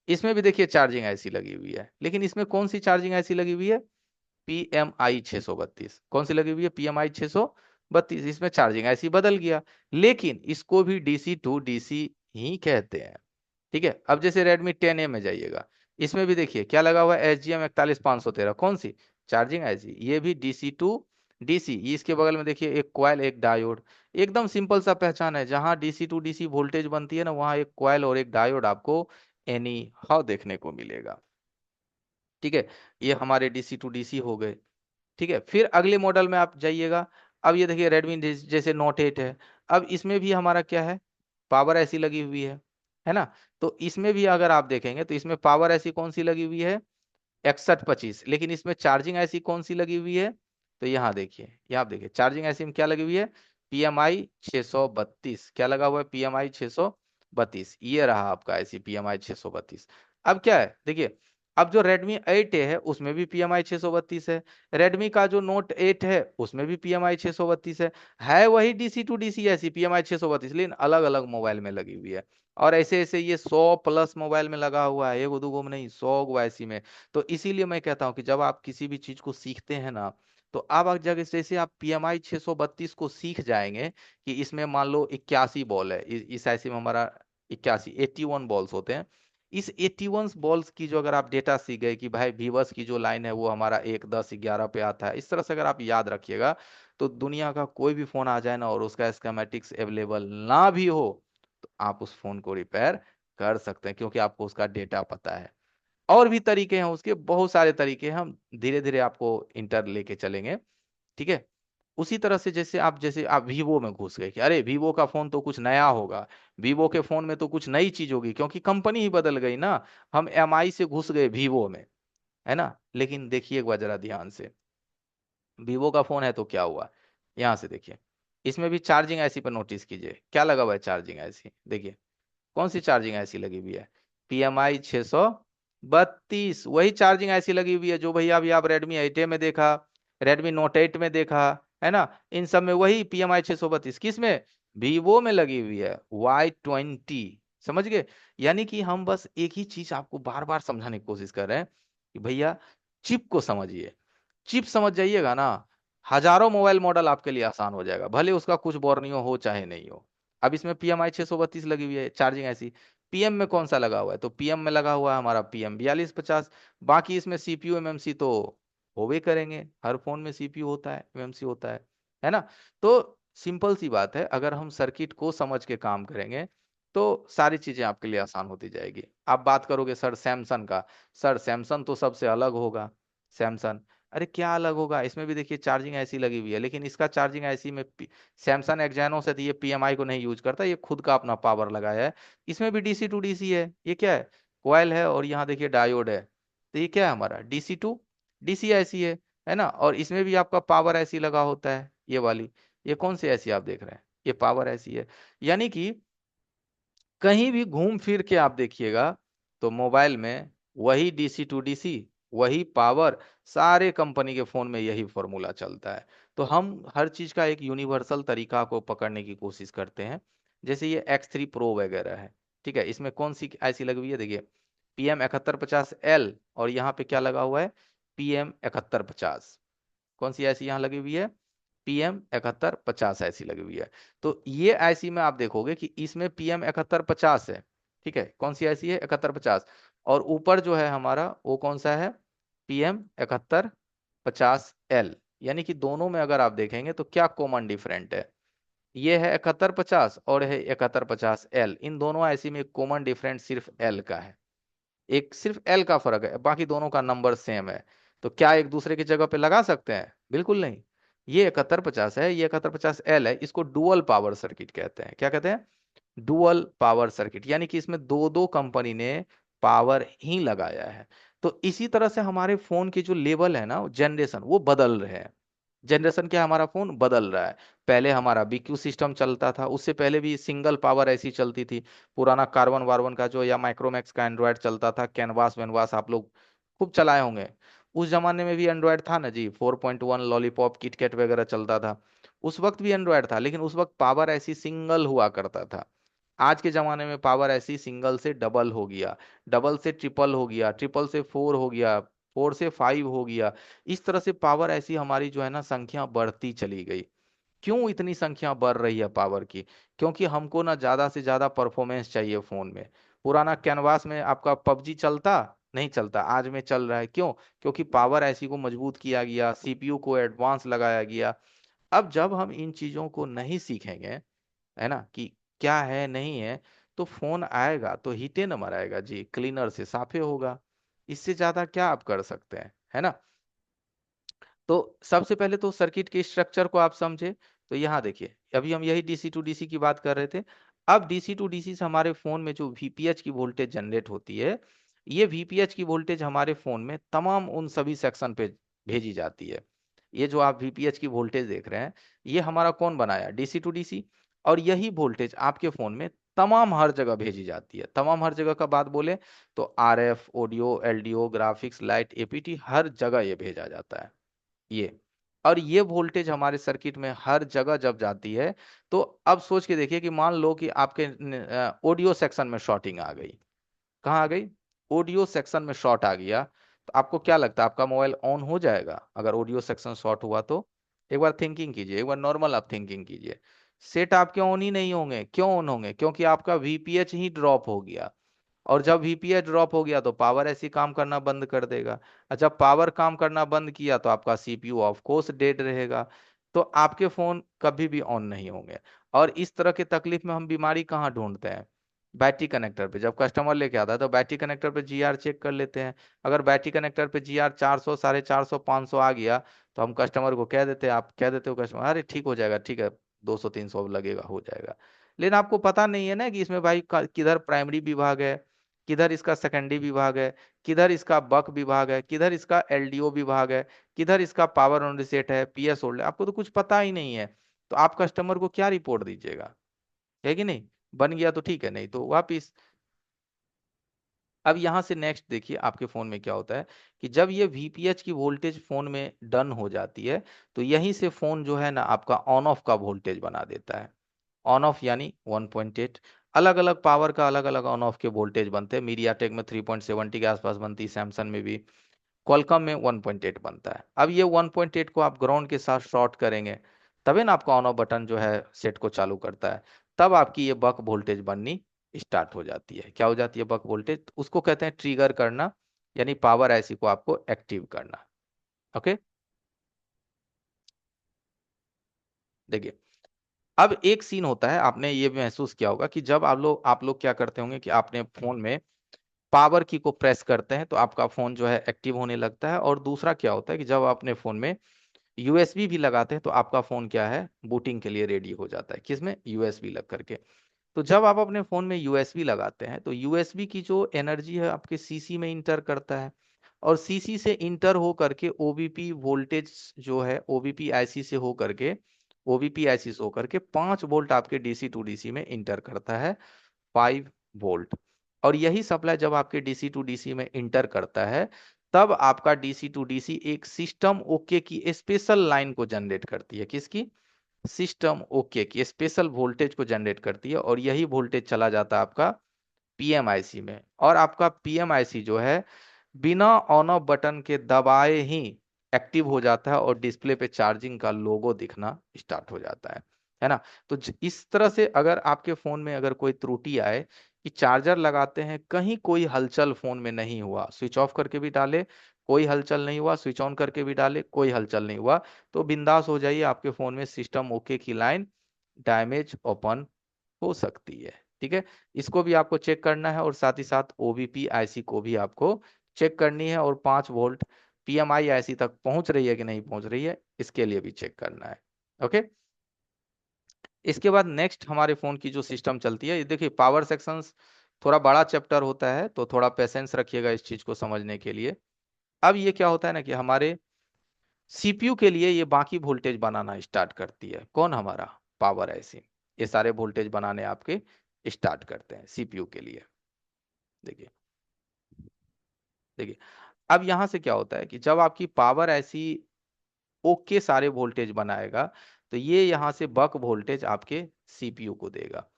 इसमें भी देखिए चार्जिंग IC लगी हुई है। लेकिन इसमें कौन सी चार्जिंग IC लगी हुई है? PMI 632। कौन सी लगी हुई है? PMI 632। इसमें चार्जिंग IC बदल गया, लेकिन इसको भी DC टू DC ही कहते हैं। ठीक है, अब जैसे Redmi 10A में जाइएगा, इसमें भी देखिए क्या लगा हुआ है? SGM 41513। कौन सी? Charging IC। ये भी DC टू DC। इसके बगल में देखिए एक कॉइल, एक डायोड। एकदम सिंपल सा पहचान है, जहां DC टू DC वोल्टेज बनती है ना, वहां एक कॉइल और एक डायोड आपको एनी हाउ देखने को मिलेगा। ठीक है, ये हमारे DC टू DC हो गए। ठीक है, फिर अगले मॉडल में आप जाइएगा। अब ये देखिए रेडमी जैसे Note 8 है। अब इसमें भी हमारा क्या है? पावर ऐसी लगी हुई है ना। तो इसमें भी अगर आप देखेंगे तो इसमें पावर ऐसी कौन सी लगी हुई है? 6125। लेकिन इसमें चार्जिंग ऐसी कौन सी लगी हुई है? तो यहाँ देखिए, यहाँ आप देखिए चार्जिंग ऐसी में क्या लगी हुई है? PMI 632। क्या लगा हुआ है? PMI 632। ये रहा आपका ऐसी PMI 632। अब क्या है देखिए, अब जो Redmi 8 है उसमें भी PMI 632 है। रेडमी का जो Note 8 है उसमें भी PMI 632 है वही DC टू DC ऐसी PMI 632, लेकिन अलग अलग मोबाइल में लगी हुई है। और ऐसे ऐसे ये 100+ मोबाइल में लगा हुआ है, एगो दूगो में नहीं, 100 ऐसी में। तो इसीलिए मैं कहता हूँ कि जब आप किसी भी चीज को सीखते हैं ना, तो आप अगर जगह जैसे आप PMI 632 को सीख जाएंगे कि इसमें मान लो 81 बॉल है, इस IC में हमारा 81 बॉल्स होते हैं। इस 81 बॉल्स की जो अगर आप डेटा सीख गए कि भाई वीवर्स की जो लाइन है वो हमारा 1 10 11 पे आता है, इस तरह से अगर आप याद रखिएगा, तो दुनिया का कोई भी फोन आ जाए ना और उसका स्कीमेटिक्स अवेलेबल ना भी हो, तो आप उस फोन को रिपेयर कर सकते हैं, क्योंकि आपको उसका डेटा पता है। और भी तरीके हैं उसके, बहुत सारे तरीके हैं, हम धीरे धीरे आपको इंटर लेके चलेंगे। ठीक है, उसी तरह से जैसे आप वीवो में घुस गए कि अरे वीवो का फोन तो कुछ नया होगा, वीवो के फोन में तो कुछ नई चीज होगी, क्योंकि कंपनी ही बदल गई ना। हम MI से घुस गए वीवो में, है ना। लेकिन देखिए एक बार जरा ध्यान से, वीवो का फोन है तो क्या हुआ? यहाँ से देखिए, इसमें भी चार्जिंग IC पर नोटिस कीजिए क्या लगा हुआ है? चार्जिंग IC देखिए, कौन सी चार्जिंग IC लगी हुई है? PMI 600 32, वही चार्जिंग ऐसी लगी हुई है जो भैया अभी आप Redmi 8A में देखा, Redmi Note 8 में देखा, है ना, इन सब में वही PMI 632 किस में, वीवो में लगी हुई है, Y20। समझ गए। यानी कि हम बस एक ही चीज आपको बार बार समझाने की कोशिश कर रहे हैं कि भैया चिप को समझिए। चिप समझ जाइएगा ना, हजारों मोबाइल मॉडल आपके लिए आसान हो जाएगा, भले उसका कुछ बोर्नियो हो चाहे नहीं हो। अब इसमें PMI 632 लगी हुई है चार्जिंग ऐसी। पीएम में कौन सा लगा हुआ है, तो पीएम में लगा हुआ है हमारा PM 4250। बाकी इसमें CPU MMC तो होवे करेंगे, हर फोन में CPU होता है, MMC होता है ना। तो सिंपल सी बात है, अगर हम सर्किट को समझ के काम करेंगे तो सारी चीजें आपके लिए आसान होती जाएगी। आप बात करोगे सर सैमसंग का, सर सैमसंग तो सबसे अलग होगा। सैमसंग, अरे क्या अलग होगा, इसमें भी देखिए चार्जिंग ऐसी लगी हुई है, लेकिन इसका चार्जिंग ऐसी में सैमसंग एक्जाइनो से तो ये PMI को नहीं यूज करता, ये खुद का अपना पावर लगाया है। इसमें भी DC-to-DC है, ये क्या है, कॉइल है, और यहाँ देखिए डायोड है। तो ये क्या है हमारा DC-to-DC ऐसी है ना। और इसमें भी आपका पावर ऐसी लगा होता है, ये वाली, ये कौन सी ऐसी आप देख रहे हैं, ये पावर ऐसी है। यानी कि कहीं भी घूम फिर के आप देखिएगा तो मोबाइल में वही DC-to-DC, वही पावर, सारे कंपनी के फोन में यही फॉर्मूला चलता है। तो हम हर चीज का एक यूनिवर्सल तरीका को पकड़ने की कोशिश करते हैं। जैसे ये X3 Pro वगैरह है, ठीक है, इसमें कौन सी ऐसी लगी हुई है, देखिए PM 7150L, और यहाँ पे क्या लगा हुआ है, PM 7150। कौन सी ऐसी यहाँ लगी हुई है, PM 7150 ऐसी लगी हुई है। तो ये ऐसी में आप देखोगे कि इसमें PM 7150 है, ठीक है, कौन सी ऐसी है, 7150। और ऊपर जो है हमारा वो कौन सा है, PM 7150L। यानी कि दोनों में अगर आप देखेंगे तो क्या कॉमन डिफरेंट है, ये है 7150 और है 7150L। इन दोनों ऐसी में कॉमन डिफरेंट सिर्फ L का है, एक सिर्फ एल का फर्क है, बाकी दोनों का नंबर सेम है। तो क्या एक दूसरे की जगह पे लगा सकते हैं, बिल्कुल नहीं। ये 7150 है, ये 7150L है, इसको डुअल पावर सर्किट कहते हैं। क्या कहते हैं, डुअल पावर सर्किट, यानी कि इसमें दो दो कंपनी ने पावर ही लगाया है। तो इसी तरह से हमारे फोन के जो लेवल है ना, जनरेशन वो बदल रहे हैं। जनरेशन क्या, हमारा फोन बदल रहा है। पहले हमारा BQ सिस्टम चलता था, उससे पहले भी सिंगल पावर ऐसी चलती थी। पुराना कार्बन वार्बन का जो, या माइक्रोमैक्स का एंड्रॉयड चलता था, कैनवास वैनवास आप लोग खूब चलाए होंगे। उस जमाने में भी एंड्रॉयड था ना जी, 4.1 लॉलीपॉप किटकैट वगैरह चलता था। उस वक्त भी एंड्रॉयड था, लेकिन उस वक्त पावर ऐसी सिंगल हुआ करता था। आज के जमाने में पावर ऐसी सिंगल से डबल हो गया, डबल से ट्रिपल हो गया, ट्रिपल से 4 हो गया, 4 से 5 हो गया। इस तरह से पावर ऐसी हमारी जो है ना संख्या बढ़ती चली गई। क्यों इतनी संख्या बढ़ रही है पावर की, क्योंकि हमको ना ज्यादा से ज्यादा परफॉर्मेंस चाहिए फोन में। पुराना कैनवास में आपका PUBG चलता नहीं चलता, आज में चल रहा है, क्यों, क्योंकि पावर ऐसी को मजबूत किया गया, CPU को एडवांस लगाया गया। अब जब हम इन चीजों को नहीं सीखेंगे, है ना, कि क्या है नहीं है, तो फोन आएगा तो हीटे न मराएगा जी, क्लीनर से साफे होगा। इससे ज्यादा क्या आप कर सकते हैं, है ना। तो सबसे पहले तो सर्किट के स्ट्रक्चर को आप समझे। तो यहाँ देखिए, अभी हम यही DC-to-DC की बात कर रहे थे। अब DC-to-DC से हमारे फोन में जो VPH की वोल्टेज जनरेट होती है, ये VPH की वोल्टेज हमारे फोन में तमाम उन सभी सेक्शन पे भेजी जाती है। ये जो आप VPH की वोल्टेज देख रहे हैं, ये हमारा कौन बनाया, DC-to-DC। और यही वोल्टेज आपके फोन में तमाम हर जगह भेजी जाती है। तमाम हर जगह का बात बोले तो RF, audio, LDO, graphics, light, APT, हर जगह ये भेजा जाता है, ये। और ये वोल्टेज हमारे सर्किट में हर जगह जब जाती है, तो अब सोच के देखिए कि मान लो कि आपके ऑडियो सेक्शन में शॉर्टिंग आ गई। कहाँ आ गई, ऑडियो सेक्शन में शॉर्ट आ गया, तो आपको क्या लगता है आपका मोबाइल ऑन हो जाएगा अगर ऑडियो सेक्शन शॉर्ट हुआ तो। एक बार थिंकिंग कीजिए, एक बार नॉर्मल आप थिंकिंग कीजिए। सेट आपके ऑन ही नहीं होंगे, क्यों ऑन होंगे, क्योंकि आपका VPH ही ड्रॉप हो गया। और जब VPH ड्रॉप हो गया तो पावर ऐसी काम करना बंद कर देगा। और जब पावर काम करना बंद किया तो आपका CPU ऑफ कोर्स डेड रहेगा। तो आपके फोन कभी भी ऑन नहीं होंगे। और इस तरह के तकलीफ में हम बीमारी कहाँ ढूंढते हैं, बैटरी कनेक्टर पे। जब कस्टमर लेके आता है तो बैटरी कनेक्टर पे GR चेक कर लेते हैं। अगर बैटरी कनेक्टर पे GR 400, 450, 500 आ गया, तो हम कस्टमर को कह देते हैं, आप कह देते हो कस्टमर, अरे ठीक हो जाएगा, ठीक है, 200 300 लगेगा, हो जाएगा। लेकिन आपको पता नहीं है ना कि इसमें भाई किधर प्राइमरी विभाग है, किधर इसका सेकेंडरी विभाग है, किधर इसका बक विभाग है, किधर इसका LDO विभाग है, किधर इसका पावर ऑन रिसेट है, PS होल्ड है, आपको तो कुछ पता ही नहीं है। तो आप कस्टमर को क्या रिपोर्ट दीजिएगा, है कि नहीं। बन गया तो ठीक है, नहीं तो वापिस। अब यहाँ से नेक्स्ट देखिए आपके फोन में क्या होता है कि जब ये VPH की वोल्टेज फोन में डन हो जाती है तो यहीं से फोन जो है ना आपका ऑन ऑफ का वोल्टेज बना देता है। ऑन ऑफ यानी 1.8। अलग अलग पावर का अलग अलग ऑन ऑफ के वोल्टेज बनते हैं। मीडियाटेक में 3.70 के आसपास बनती है, सैमसंग में भी, क्वालकॉम में 1.8 बनता है। अब ये 1.8 को आप ग्राउंड के साथ शॉर्ट करेंगे तभी ना आपका ऑन ऑफ बटन जो है सेट को चालू करता है। तब आपकी ये बक वोल्टेज बननी स्टार्ट हो जाती है। क्या हो जाती है? बक वोल्टेज। उसको कहते हैं ट्रिगर करना, यानी पावर ऐसी को आपको एक्टिव करना। ओके, देखिए अब एक सीन होता है, आपने ये भी महसूस किया होगा कि जब आप लोग क्या करते होंगे कि आपने फोन में पावर की को प्रेस करते हैं तो आपका फोन जो है एक्टिव होने लगता है। और दूसरा क्या होता है कि जब आप अपने फोन में USB भी लगाते हैं तो आपका फोन क्या है, बूटिंग के लिए रेडी हो जाता है। किसमें? USB लग करके। तो जब आप अपने फोन में USB लगाते हैं तो USB की जो एनर्जी है आपके CC में इंटर करता है, और CC से इंटर हो करके OBP वोल्टेज जो है OBP IC से हो करके OBP IC से हो करके 5 वोल्ट आपके DC टू DC में इंटर करता है, 5 वोल्ट। और यही सप्लाई जब आपके DC टू DC में इंटर करता है तब आपका DC टू DC एक सिस्टम ओके की स्पेशल लाइन को जनरेट करती है। किसकी? सिस्टम ओके की स्पेशल वोल्टेज को जनरेट करती है, और यही वोल्टेज चला जाता है आपका PMIC में। और आपका PMIC जो है बिना ऑन ऑफ बटन के दबाए ही एक्टिव हो जाता है और डिस्प्ले पे चार्जिंग का लोगो दिखना स्टार्ट हो जाता है ना। तो इस तरह से अगर आपके फोन में अगर कोई त्रुटि आए कि चार्जर लगाते हैं कहीं कोई हलचल फोन में नहीं हुआ, स्विच ऑफ करके भी डाले कोई हलचल नहीं हुआ, स्विच ऑन करके भी डाले कोई हलचल नहीं हुआ, तो बिंदास हो जाइए, आपके फोन में सिस्टम ओके की लाइन डैमेज ओपन हो सकती है। ठीक है, इसको भी आपको चेक करना है, और साथ ही साथ OBP IC को भी आपको चेक करनी है, और 5 वोल्ट PMI IC तक पहुंच रही है कि नहीं पहुंच रही है इसके लिए भी चेक करना है। ओके, इसके बाद नेक्स्ट हमारे फोन की जो सिस्टम चलती है, ये देखिए पावर सेक्शंस थोड़ा बड़ा चैप्टर होता है तो थोड़ा पेशेंस रखिएगा इस चीज को समझने के लिए। अब ये क्या होता है ना कि हमारे CPU के लिए ये बाकी वोल्टेज बनाना स्टार्ट करती है। कौन? हमारा पावर IC। ये सारे वोल्टेज बनाने आपके स्टार्ट करते हैं CPU के लिए। देखिए देखिए अब यहां से क्या होता है कि जब आपकी पावर IC ओके सारे वोल्टेज बनाएगा तो ये यहाँ से बक वोल्टेज आपके CPU को देगा।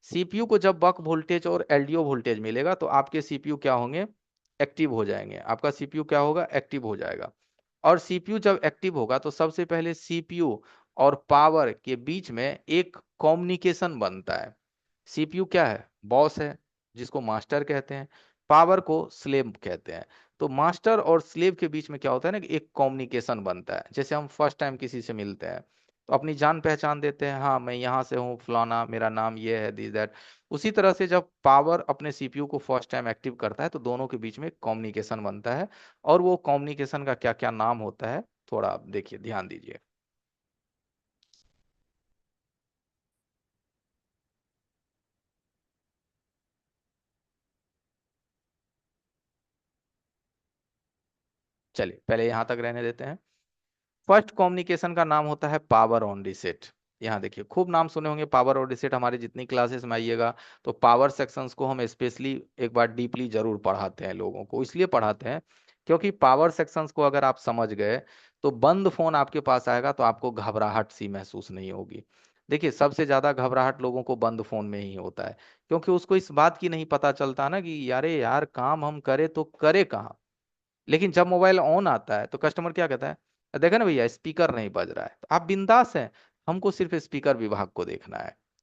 CPU को जब बक वोल्टेज और LDO वोल्टेज मिलेगा तो आपके CPU क्या होंगे? एक्टिव हो जाएंगे। आपका CPU क्या होगा? एक्टिव हो जाएगा। और CPU जब एक्टिव होगा तो सबसे पहले CPU और पावर के बीच में एक कम्युनिकेशन बनता है। CPU क्या है? बॉस है, जिसको मास्टर कहते हैं। पावर को स्लेव कहते हैं। तो मास्टर और स्लेव के बीच में क्या होता है ना कि एक कम्युनिकेशन बनता है। जैसे हम फर्स्ट टाइम किसी से मिलते हैं तो अपनी जान पहचान देते हैं, हाँ मैं यहाँ से हूँ, फलाना मेरा नाम ये है, दिस दैट। उसी तरह से जब पावर अपने CPU को फर्स्ट टाइम एक्टिव करता है तो दोनों के बीच में कम्युनिकेशन बनता है। और वो कम्युनिकेशन का क्या क्या नाम होता है थोड़ा आप देखिए, ध्यान दीजिए। चलिए पहले यहाँ तक रहने देते हैं। फर्स्ट कम्युनिकेशन का नाम होता है पावर ऑन रीसेट। यहाँ देखिए खूब नाम सुने होंगे पावर ऑन रीसेट। हमारी जितनी क्लासेस में आइएगा तो पावर सेक्शंस को हम स्पेशली एक बार डीपली जरूर पढ़ाते हैं लोगों को। इसलिए पढ़ाते हैं क्योंकि पावर सेक्शंस को अगर आप समझ गए तो बंद फोन आपके पास आएगा तो आपको घबराहट सी महसूस नहीं होगी। देखिए सबसे ज्यादा घबराहट लोगों को बंद फोन में ही होता है, क्योंकि उसको इस बात की नहीं पता चलता ना कि यारे यार काम हम करे तो करे कहाँ। लेकिन जब मोबाइल ऑन आता है तो कस्टमर क्या कहता है, देखा ना भैया स्पीकर नहीं बज रहा है, तो आप बिंदास हैं, हमको सिर्फ स्पीकर विभाग को देखना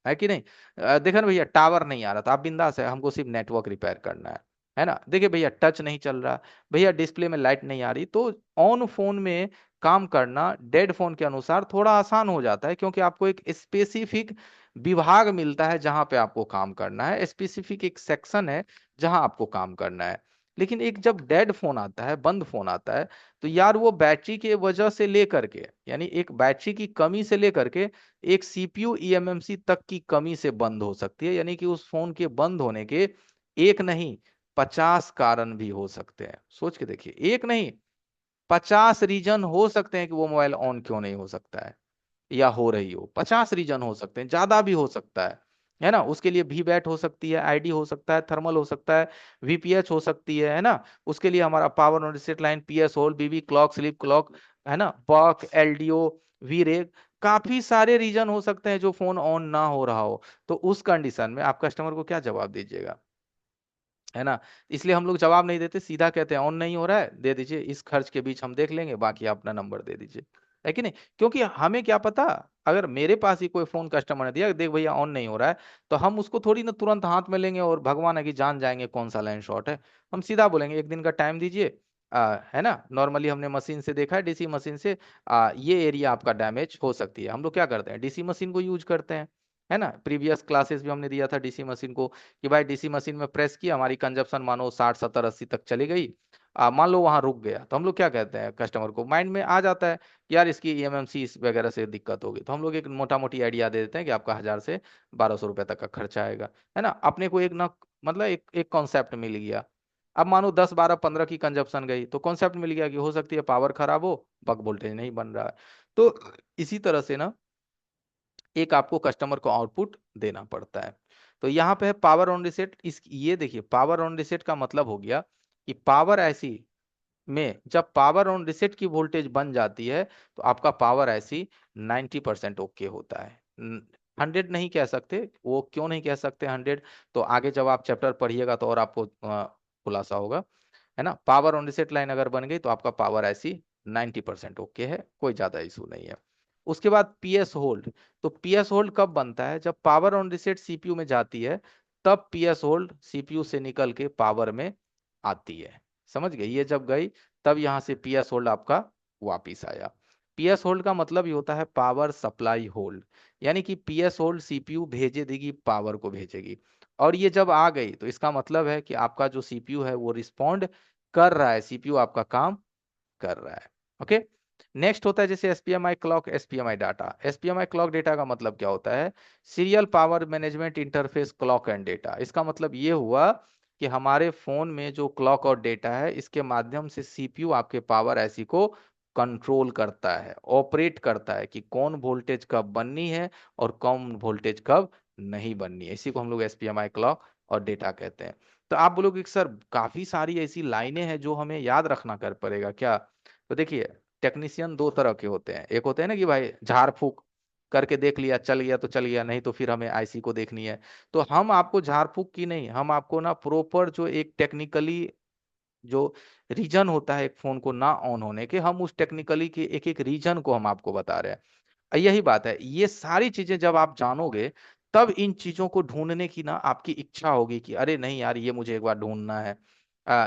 है कि नहीं। देखा ना भैया टावर नहीं आ रहा, तो आप बिंदास है, हमको सिर्फ नेटवर्क रिपेयर करना है ना। देखिए भैया टच नहीं चल रहा, भैया डिस्प्ले में लाइट नहीं आ रही। तो ऑन फोन में काम करना डेड फोन के अनुसार थोड़ा आसान हो जाता है, क्योंकि आपको एक स्पेसिफिक विभाग मिलता है जहां पे आपको काम करना है, स्पेसिफिक एक सेक्शन है जहां आपको काम करना है। लेकिन एक जब डेड फोन आता है, बंद फोन आता है, तो यार वो बैटरी के वजह से लेकर के, यानी एक बैटरी की कमी से लेकर के एक CPU eMMC तक की कमी से बंद हो सकती है। यानी कि उस फोन के बंद होने के एक नहीं 50 कारण भी हो सकते हैं। सोच के देखिए, एक नहीं 50 रीजन हो सकते हैं कि वो मोबाइल ऑन क्यों नहीं हो सकता है या हो रही हो। 50 रीजन हो सकते हैं, ज्यादा भी हो सकता है। है ना। उसके लिए वी बैट हो सकती है, आईडी हो सकता है, थर्मल हो सकता है, वीपीएच हो सकती है ना। उसके लिए हमारा power on reset line, PS hold, BB clock, sleep clock, है ना, बॉक, एलडीओ, वी रेक, काफी सारे रीजन हो सकते हैं जो फोन ऑन ना हो रहा हो। तो उस कंडीशन में आप कस्टमर को क्या जवाब दीजिएगा, है ना। इसलिए हम लोग जवाब नहीं देते, सीधा कहते हैं ऑन नहीं हो रहा है, दे दीजिए, इस खर्च के बीच हम देख लेंगे, बाकी आप अपना नंबर दे दीजिए, है कि नहीं। क्योंकि हमें क्या पता, अगर मेरे पास ही कोई फोन कस्टमर ने दिया, देख भैया ऑन नहीं हो रहा है, तो हम उसको थोड़ी ना तुरंत हाथ में लेंगे और भगवान है कि जान जाएंगे कौन सा लाइन शॉर्ट है। हम सीधा बोलेंगे एक दिन का टाइम दीजिए, है ना। नॉर्मली हमने मशीन से देखा है, डीसी मशीन से ये एरिया आपका डैमेज हो सकती है। हम लोग क्या करते हैं, डीसी मशीन को यूज करते हैं, है ना। प्रीवियस क्लासेस भी हमने दिया था डीसी मशीन को, कि भाई डीसी मशीन में प्रेस किया, हमारी कंजप्शन मानो 60 70 80 तक चली गई, मान लो वहां रुक गया, तो हम लोग क्या कहते हैं, कस्टमर को माइंड में आ जाता है कि यार इसकी ईएमएमसी वगैरह से दिक्कत होगी, तो हम लोग एक मोटा मोटी आइडिया दे देते हैं कि आपका 1000 से 1200 रुपए तक का खर्चा आएगा, है ना। अपने को एक ना, मतलब एक कॉन्सेप्ट मिल गया। अब मानो 10 12 15 की कंजप्शन गई, तो कॉन्सेप्ट मिल गया कि हो सकती है पावर खराब हो, बक वोल्टेज नहीं बन रहा है। तो इसी तरह से ना एक आपको कस्टमर को आउटपुट देना पड़ता है। तो यहाँ पे है पावर ऑन रिसेट। इस ये देखिए, पावर ऑन रिसेट का मतलब हो गया कि पावर ऐसी में जब पावर ऑन रिसेट की वोल्टेज बन जाती है, तो आपका पावर ऐसी 90% ओके होता है। 100 नहीं कह सकते, वो क्यों नहीं कह सकते 100, तो आगे जब आप चैप्टर पढ़िएगा तो और आपको खुलासा होगा, है ना। पावर ऑन रिसेट लाइन अगर बन गई तो आपका पावर ऐसी 90% ओके है, कोई ज्यादा इशू नहीं है। उसके बाद पीएस होल्ड। तो पीएस होल्ड कब बनता है, जब पावर ऑन रिसेट सीपीयू में जाती है, तब पीएस होल्ड सीपीयू से निकल के पावर में आती है। समझ गए, ये जब गई तब यहां से पीएस होल्ड आपका वापिस आया। पीएस होल्ड का मतलब ही होता है पावर सप्लाई होल्ड, यानी कि पीएस होल्ड सीपीयू भेजे देगी, पावर को भेजेगी। और ये जब आ गई तो इसका मतलब है कि आपका जो सीपीयू है वो रिस्पॉन्ड कर रहा है, सीपीयू आपका काम कर रहा है। ओके। नेक्स्ट होता है जैसे SPMI clock, SPMI data. SPMI clock data का मतलब क्या होता है, serial power management interface clock and data. इसका मतलब ये हुआ कि हमारे फोन में जो क्लॉक और डेटा है, इसके माध्यम से सीपीयू आपके पावर ऐसी को कंट्रोल करता है, ऑपरेट करता है कि कौन वोल्टेज कब बननी है और कौन वोल्टेज कब नहीं बननी है। इसी को हम लोग एसपीएमआई क्लॉक और डेटा कहते हैं। तो आप बोलोगे कि सर काफी सारी ऐसी लाइनें हैं जो हमें याद रखना कर पड़ेगा क्या। तो देखिए, टेक्नीशियन दो तरह के होते हैं, एक होते हैं ना कि भाई झाड़ फूक करके देख लिया, चल गया तो चल गया, नहीं तो फिर हमें आईसी को देखनी है। तो हम आपको झाड़ फूक की नहीं, हम आपको ना प्रॉपर जो एक टेक्निकली जो रीजन होता है एक फोन को ना ऑन होने के, हम उस टेक्निकली के एक एक रीजन को हम आपको बता रहे हैं। यही बात है, ये सारी चीजें जब आप जानोगे, तब इन चीजों को ढूंढने की ना आपकी इच्छा होगी कि अरे नहीं यार, ये मुझे एक बार ढूंढना है।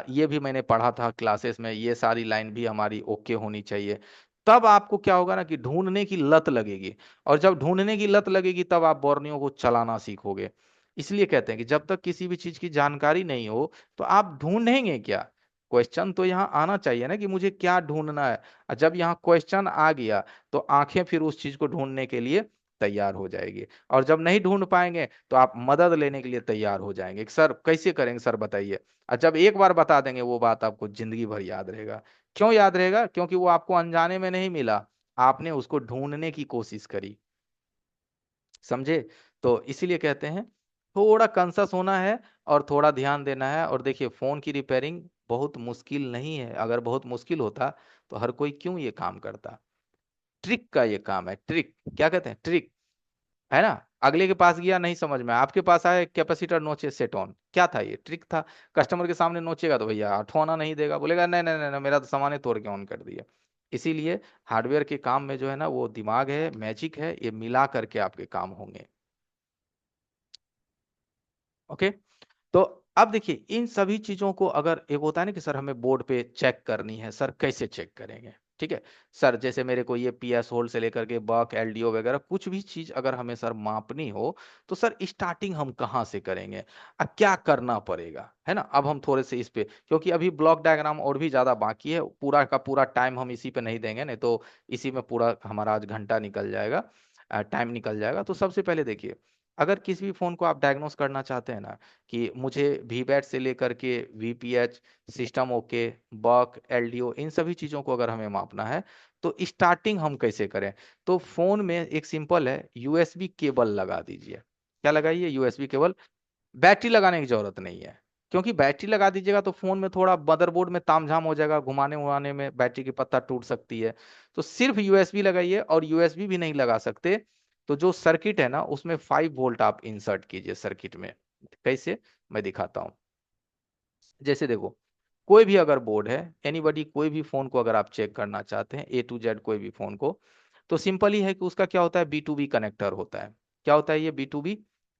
ये भी मैंने पढ़ा था क्लासेस में, ये सारी लाइन भी हमारी ओके होनी चाहिए। तब आपको क्या होगा ना कि ढूंढने की लत लगेगी, और जब ढूंढने की लत लगेगी तब आप बोर्नियों को चलाना सीखोगे। इसलिए कहते हैं कि जब तक किसी भी चीज की जानकारी नहीं हो, तो आप ढूंढेंगे क्या। क्वेश्चन तो यहाँ आना चाहिए ना कि मुझे क्या ढूंढना है। और जब यहाँ क्वेश्चन आ गया, तो आंखें फिर उस चीज को ढूंढने के लिए तैयार हो जाएगी। और जब नहीं ढूंढ पाएंगे तो आप मदद लेने के लिए तैयार हो जाएंगे कि सर कैसे करेंगे, सर बताइए। और जब एक बार बता देंगे, वो बात आपको जिंदगी भर याद रहेगा। क्यों याद रहेगा, क्योंकि वो आपको अनजाने में नहीं मिला, आपने उसको ढूंढने की कोशिश करी। समझे। तो इसीलिए कहते हैं थोड़ा कंसस होना है और थोड़ा ध्यान देना है। और देखिए, फोन की रिपेयरिंग बहुत मुश्किल नहीं है, अगर बहुत मुश्किल होता तो हर कोई क्यों ये काम करता। ट्रिक का ये काम है, ट्रिक क्या कहते हैं, ट्रिक, है ना। अगले के पास गया, नहीं समझ में, आपके पास आया, कैपेसिटर नोचे सेट ऑन, क्या था, ये ट्रिक था। कस्टमर के सामने नोचेगा तो भैया ठोना नहीं देगा, बोलेगा नहीं नहीं नहीं नहीं, मेरा तो सामान ही तोड़ के ऑन कर दिया। इसीलिए हार्डवेयर के काम में जो है ना, वो दिमाग है, मैजिक है, ये मिला करके आपके काम होंगे। ओके। तो अब देखिए, इन सभी चीजों को अगर एक होता है ना कि सर हमें बोर्ड पे चेक करनी है, सर कैसे चेक करेंगे। ठीक है सर, जैसे मेरे को ये पीएस होल्ड से लेकर के बक एलडीओ वगैरह कुछ भी चीज अगर हमें सर मापनी हो, तो सर स्टार्टिंग हम कहाँ से करेंगे, क्या करना पड़ेगा, है ना। अब हम थोड़े से इस पे, क्योंकि अभी ब्लॉक डायग्राम और भी ज्यादा बाकी है, पूरा का पूरा टाइम हम इसी पे नहीं देंगे, नहीं तो इसी में पूरा हमारा आज घंटा निकल जाएगा, टाइम निकल जाएगा। तो सबसे पहले देखिए, अगर किसी भी फोन को आप डायग्नोस करना चाहते हैं ना, कि मुझे वीबैट से लेकर के वीपीएच, सिस्टम ओके, बक, एलडीओ, इन सभी चीज़ों को अगर हमें मापना है, तो स्टार्टिंग हम कैसे करें। तो फोन में एक सिंपल है, यूएसबी केबल लगा दीजिए। क्या लगाइए, यूएसबी केबल। बैटरी लगाने की जरूरत नहीं है, क्योंकि बैटरी लगा दीजिएगा तो फोन में थोड़ा मदरबोर्ड में तामझाम हो जाएगा, घुमाने उमाने में बैटरी की पत्ता टूट सकती है। तो सिर्फ यूएसबी लगाइए, और यूएसबी भी नहीं लगा सकते तो जो सर्किट है ना उसमें 5 वोल्ट आप इंसर्ट कीजिए सर्किट में। कैसे, मैं दिखाता हूँ। जैसे देखो, कोई भी अगर बोर्ड है, एनीबडी, कोई भी फोन को अगर आप चेक करना चाहते हैं, A to Z कोई भी फोन को, तो सिंपल ही है कि उसका क्या होता है, B2B कनेक्टर होता है। क्या होता है ये B2B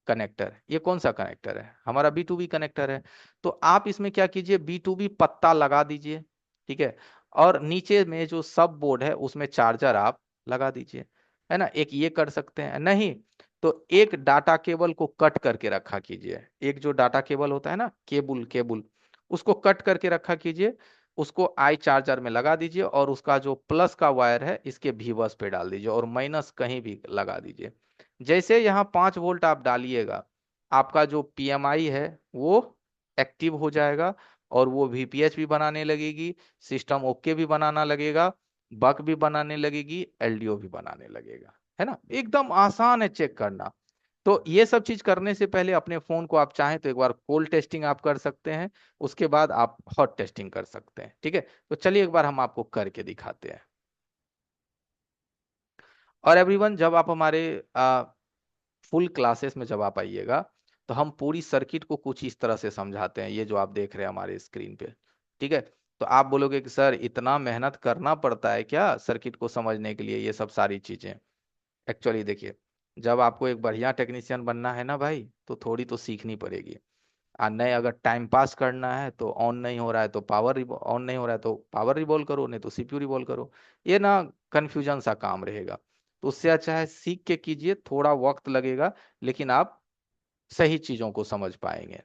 कनेक्टर? ये कौन सा कनेक्टर है, हमारा B2B कनेक्टर है। तो आप इसमें क्या कीजिए, B2B पत्ता लगा दीजिए, ठीक है। और नीचे में जो सब बोर्ड है उसमें चार्जर आप लगा दीजिए, है ना। एक ये कर सकते हैं, नहीं तो एक डाटा केबल को कट करके रखा कीजिए। एक जो डाटा केबल होता है ना, केबल केबल, उसको कट करके रखा कीजिए, उसको आई चार्जर में लगा दीजिए, और उसका जो प्लस का वायर है इसके भी बस पे डाल दीजिए, और माइनस कहीं भी लगा दीजिए। जैसे यहाँ 5 वोल्ट आप डालिएगा, आपका जो पीएमआई है वो एक्टिव हो जाएगा, और वो वीपीएच भी बनाने लगेगी, सिस्टम ओके भी बनाना लगेगा, बक भी बनाने लगेगी, एलडीओ भी बनाने लगेगा, है ना। एकदम आसान है चेक करना। तो ये सब चीज करने से पहले अपने फोन को आप चाहें तो एक बार कोल्ड टेस्टिंग आप कर सकते हैं, उसके बाद आप हॉट टेस्टिंग कर सकते हैं, ठीक है। तो चलिए एक बार हम आपको करके दिखाते हैं। और एवरीवन, जब आप हमारे फुल क्लासेस में जब आप आइएगा, तो हम पूरी सर्किट को कुछ इस तरह से समझाते हैं, ये जो आप देख रहे हैं हमारे स्क्रीन पे, ठीक है। तो आप बोलोगे कि सर इतना मेहनत करना पड़ता है क्या सर्किट को समझने के लिए, ये सब सारी चीजें। एक्चुअली देखिए, जब आपको एक बढ़िया टेक्नीशियन बनना है ना भाई, तो थोड़ी तो सीखनी पड़ेगी। और नहीं, अगर टाइम पास करना है तो ऑन नहीं हो रहा है तो पावर, ऑन नहीं हो रहा है तो पावर रिवॉल्व करो, नहीं तो सीपीयू रिवॉल्व करो। ये ना कंफ्यूजन सा काम रहेगा। तो उससे अच्छा है सीख के कीजिए, थोड़ा वक्त लगेगा लेकिन आप सही चीजों को समझ पाएंगे।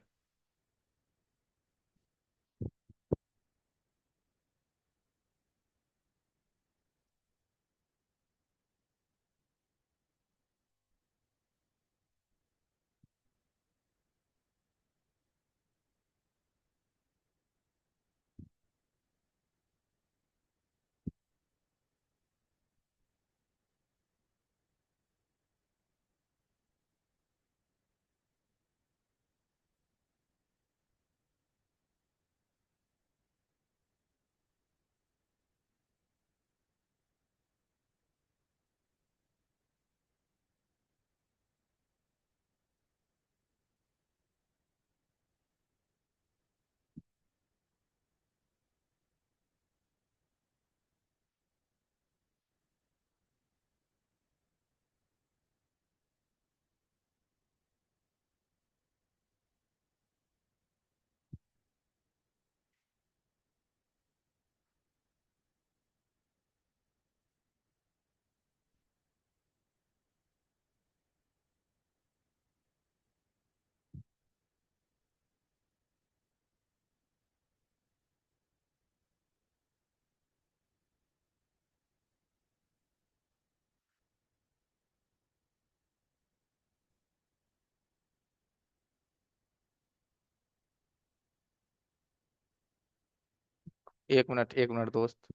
1 मिनट, 1 मिनट दोस्त।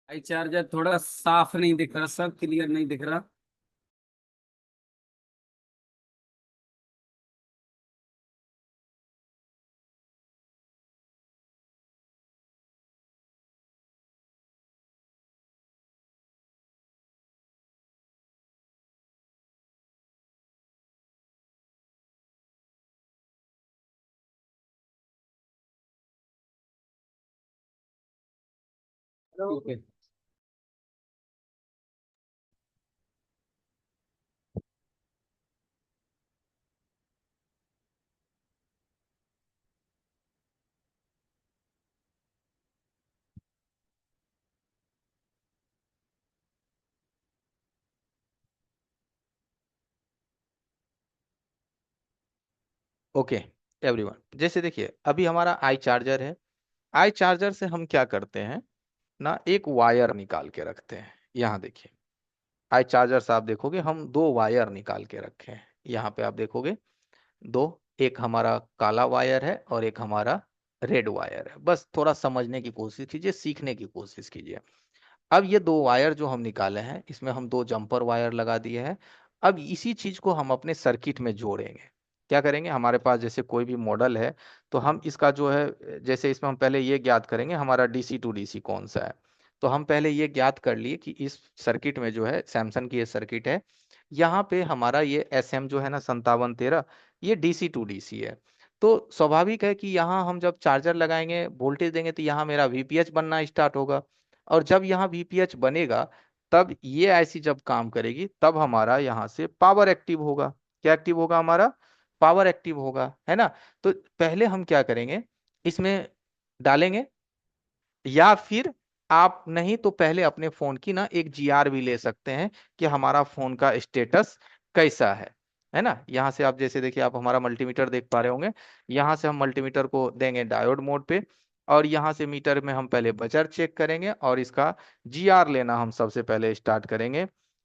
भाई चार्जर थोड़ा साफ नहीं दिख रहा, सब क्लियर नहीं दिख रहा। ठीक है। ओके एवरीवन, जैसे देखिए अभी हमारा आई चार्जर है। आई चार्जर से हम क्या करते हैं ना, एक वायर निकाल के रखते हैं। यहाँ देखिए आई चार्जर से आप देखोगे हम दो वायर निकाल के रखे हैं। यहाँ पे आप देखोगे दो, एक हमारा काला वायर है और एक हमारा रेड वायर है। बस थोड़ा समझने की कोशिश कीजिए, सीखने की कोशिश कीजिए। अब ये दो वायर जो हम निकाले हैं, इसमें हम दो जंपर वायर लगा दिए हैं। अब इसी चीज को हम अपने सर्किट में जोड़ेंगे। क्या करेंगे, हमारे पास जैसे कोई भी मॉडल है तो हम इसका जो है, जैसे इसमें हम पहले ये ज्ञात करेंगे हमारा डीसी टू डीसी कौन सा है। तो हम पहले ये ज्ञात कर लिए कि इस सर्किट में जो है सैमसंग की ये सर्किट है, यहाँ पे हमारा ये एस एम जो है ना 5713, ये डीसी टू डीसी है। तो स्वाभाविक है कि यहाँ हम जब चार्जर लगाएंगे वोल्टेज देंगे तो यहाँ मेरा वीपीएच बनना स्टार्ट होगा। और जब यहाँ वीपीएच बनेगा तब ये ऐसी जब काम करेगी तब हमारा यहाँ से पावर एक्टिव होगा। क्या एक्टिव होगा, हमारा पावर एक्टिव होगा, है ना। तो पहले हम क्या करेंगे, इसमें डालेंगे, या फिर आप नहीं तो पहले अपने फोन की ना एक जीआर भी ले सकते हैं कि हमारा फोन का स्टेटस कैसा है ना। यहाँ से आप जैसे देखिए आप हमारा मल्टीमीटर देख पा रहे होंगे। यहाँ से हम मल्टीमीटर को देंगे डायोड मोड पे, और यहाँ से मीटर में हम पहले बजर चेक करेंगे और इसका जीआर लेना हम सबसे पहले स्टार्ट करेंगे,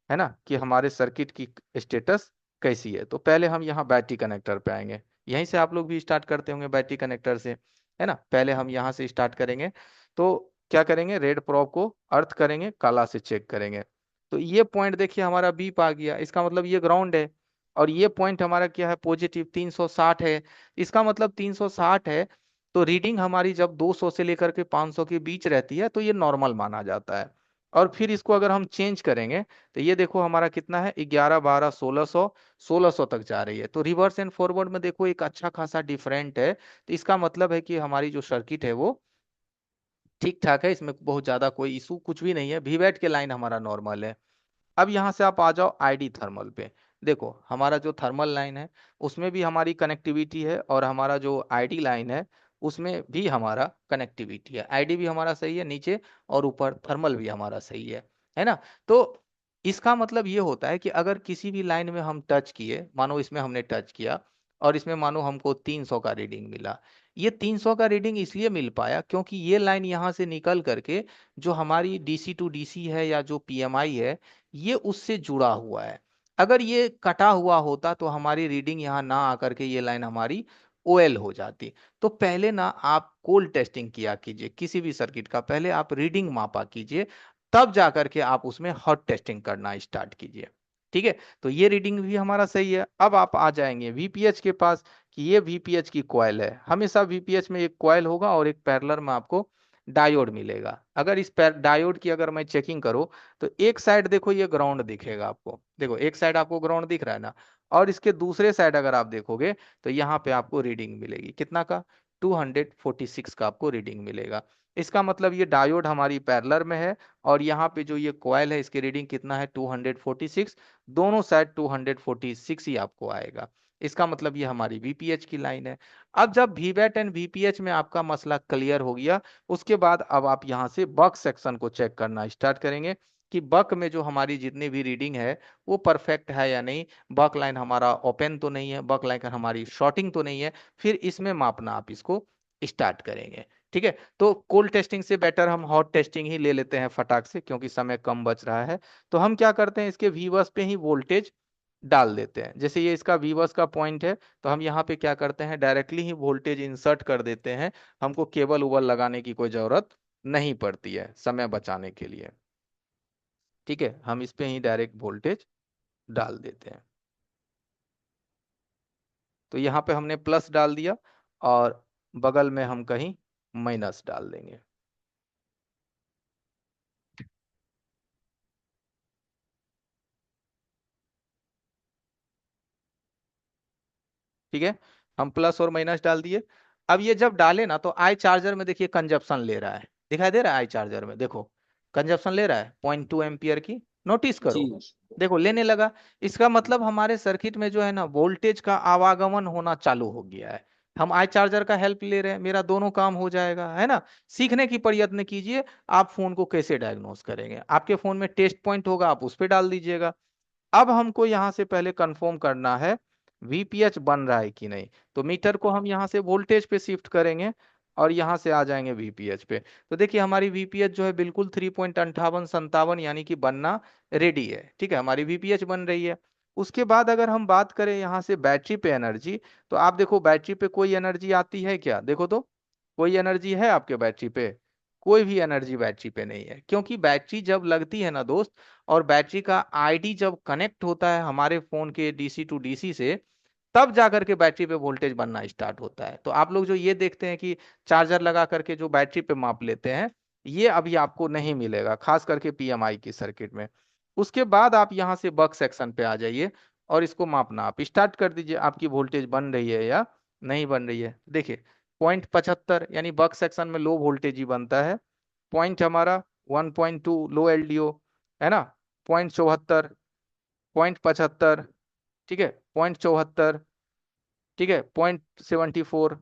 है ना, कि हमारे सर्किट की स्टेटस कैसी है। तो पहले हम यहाँ बैटरी कनेक्टर पे आएंगे। यहीं से आप लोग भी स्टार्ट करते होंगे बैटरी कनेक्टर से, है ना। पहले हम यहाँ से स्टार्ट करेंगे। तो क्या करेंगे, रेड प्रोब को अर्थ करेंगे, काला से चेक करेंगे। तो ये पॉइंट देखिए हमारा बीप आ गया, इसका मतलब ये ग्राउंड है। और ये पॉइंट हमारा क्या है, पॉजिटिव 360 है। इसका मतलब 360 है, तो रीडिंग हमारी जब 200 से लेकर के 500 के बीच रहती है तो ये नॉर्मल माना जाता है। और फिर इसको अगर हम चेंज करेंगे तो ये देखो हमारा कितना है, 11 12 1600, 1600 तक जा रही है। तो रिवर्स एंड फॉरवर्ड में देखो एक अच्छा खासा डिफरेंट है। तो इसका मतलब है कि हमारी जो सर्किट है वो ठीक ठाक है, इसमें बहुत ज्यादा कोई इशू कुछ भी नहीं है। वीवैट के लाइन हमारा नॉर्मल है। अब यहाँ से आप आ जाओ आईडी थर्मल पे। देखो हमारा जो थर्मल लाइन है उसमें भी हमारी कनेक्टिविटी है, और हमारा जो आईडी लाइन है उसमें भी हमारा कनेक्टिविटी है। आईडी भी हमारा सही है नीचे, और ऊपर थर्मल भी हमारा सही है ना। तो इसका मतलब ये होता है कि अगर किसी भी लाइन में हम टच किए, मानो इसमें हमने टच किया और इसमें मानो हमको 300 का रीडिंग मिला। ये 300 का रीडिंग इसलिए मिल पाया क्योंकि ये लाइन यहाँ से निकल करके जो हमारी डीसी टू डीसी है या जो पीएमआई है, ये उससे जुड़ा हुआ है। अगर ये कटा हुआ होता तो हमारी रीडिंग यहाँ ना आकर के ये लाइन हमारी ओएल हो जाती। तो पहले ना आप कोल्ड टेस्टिंग किया कीजिए, किसी भी सर्किट का पहले आप रीडिंग मापा कीजिए, तब जाकर के आप उसमें हॉट टेस्टिंग करना स्टार्ट कीजिए। ठीक है, तो ये रीडिंग भी हमारा सही है। अब आप आ जाएंगे वीपीएच के पास, कि ये वीपीएच की कॉइल है। हमेशा वीपीएच में एक कॉइल होगा और एक पैरेलल में आपको डायोड मिलेगा। अगर इस डायोड की अगर मैं चेकिंग करूं तो एक साइड देखो ये ग्राउंड दिखेगा आपको, देखो एक साइड आपको ग्राउंड दिख रहा है ना, और इसके दूसरे साइड अगर आप देखोगे तो यहाँ पे आपको रीडिंग मिलेगी कितना का, 246 का आपको रीडिंग मिलेगा। इसका मतलब ये डायोड हमारी पैरेलल में है, और यहाँ पे जो ये कॉइल है इसकी रीडिंग कितना है, 246। दोनों साइड 246 ही आपको आएगा। इसका मतलब ये हमारी वीपीएच की लाइन है। अब जब वीवैट एंड वीपीएच में आपका मसला क्लियर हो गया, उसके बाद अब आप यहाँ से बक सेक्शन को चेक करना स्टार्ट करेंगे कि बक में जो हमारी जितनी भी रीडिंग है वो परफेक्ट है या नहीं, बक लाइन हमारा ओपन तो नहीं है, बक लाइन हमारी शॉर्टिंग तो नहीं है। फिर इसमें मापना आप इसको स्टार्ट करेंगे। ठीक है, तो कोल्ड टेस्टिंग से बेटर हम हॉट टेस्टिंग ही ले लेते हैं फटाक से, क्योंकि समय कम बच रहा है। तो हम क्या करते हैं, इसके वीवर्स पे ही वोल्टेज डाल देते हैं। जैसे ये इसका वीवर्स का पॉइंट है, तो हम यहाँ पे क्या करते हैं, डायरेक्टली ही वोल्टेज इंसर्ट कर देते हैं। हमको केबल उबल लगाने की कोई जरूरत नहीं पड़ती है समय बचाने के लिए। ठीक है, हम इस पे ही डायरेक्ट वोल्टेज डाल देते हैं। तो यहाँ पे हमने प्लस डाल दिया, और बगल में हम कहीं माइनस डाल देंगे। ठीक है, हम प्लस और माइनस डाल दिए। अब ये जब डाले ना तो आई चार्जर में देखिए कंजप्शन ले रहा है, दिखाई दे रहा है आई चार्जर में, देखो कंजप्शन ले रहा है 0.2 एम्पियर की, नोटिस जी। करो। देखो लेने लगा। इसका मतलब हमारे सर्किट में जो है ना वोल्टेज का आवागमन होना चालू हो गया है। हम आई चार्जर का हेल्प ले रहे हैं, मेरा दोनों काम हो जाएगा, है ना। सीखने की प्रयत्न कीजिए, आप फोन को कैसे डायग्नोस करेंगे। आपके फोन में टेस्ट पॉइंट होगा, आप उस पर डाल दीजिएगा। अब हमको यहाँ से पहले कंफर्म करना है वीपीएच बन रहा है कि नहीं। तो मीटर को हम यहाँ से वोल्टेज पे शिफ्ट करेंगे और यहाँ से आ जाएंगे वीपीएच पे। तो देखिए हमारी वीपीएच जो है बिल्कुल 3.58 यानी कि बनना रेडी है। ठीक है, हमारी वीपीएच बन रही है। उसके बाद अगर हम बात करें यहाँ से बैटरी पे एनर्जी, तो आप देखो बैटरी पे कोई एनर्जी आती है क्या, देखो तो कोई एनर्जी है आपके बैटरी पे? कोई भी एनर्जी बैटरी पे नहीं है, क्योंकि बैटरी जब लगती है ना दोस्त, और बैटरी का आईडी जब कनेक्ट होता है हमारे फोन के डीसी टू डीसी से, तब जाकर के बैटरी पे वोल्टेज बनना स्टार्ट होता है। तो आप लोग जो ये देखते हैं कि चार्जर लगा करके जो बैटरी पे माप लेते हैं, ये अभी आपको नहीं मिलेगा, खास करके पीएमआई की सर्किट में। उसके बाद आप यहाँ से बक सेक्शन पे आ जाइए और इसको मापना आप स्टार्ट कर दीजिए, आपकी वोल्टेज बन रही है या नहीं बन रही है। देखिए 0.75 यानी बक सेक्शन में लो वोल्टेज ही बनता है। पॉइंट हमारा 1.2 लो एलडीओ है ना, 0.74, 0.75, ठीक है, 0.74, ठीक है, 0.74,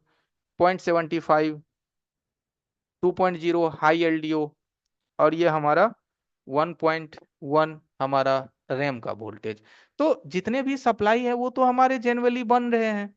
0.75, 2.0 हाई एलडीओ, और ये हमारा 1.1 हमारा रैम का वोल्टेज। तो जितने भी सप्लाई है वो तो हमारे जेनरली बन रहे हैं,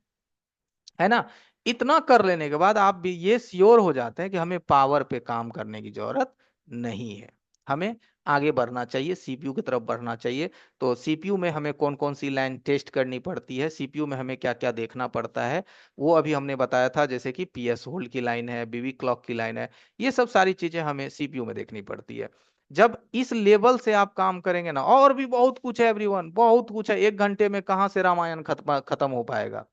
है ना। इतना कर लेने के बाद आप भी ये श्योर हो जाते हैं कि हमें पावर पे काम करने की जरूरत नहीं है, हमें आगे बढ़ना चाहिए, सीपीयू की तरफ बढ़ना चाहिए। तो सीपीयू में हमें कौन कौन सी लाइन टेस्ट करनी पड़ती है, सीपीयू में हमें क्या क्या देखना पड़ता है, वो अभी हमने बताया था, जैसे कि पीएस होल्ड की लाइन है, बीबी क्लॉक की लाइन है, ये सब सारी चीजें हमें सीपीयू में देखनी पड़ती है। जब इस लेवल से आप काम करेंगे ना, और भी बहुत कुछ है एवरीवन, बहुत कुछ है, 1 घंटे में कहाँ से रामायण खत्म खत्म हो पाएगा।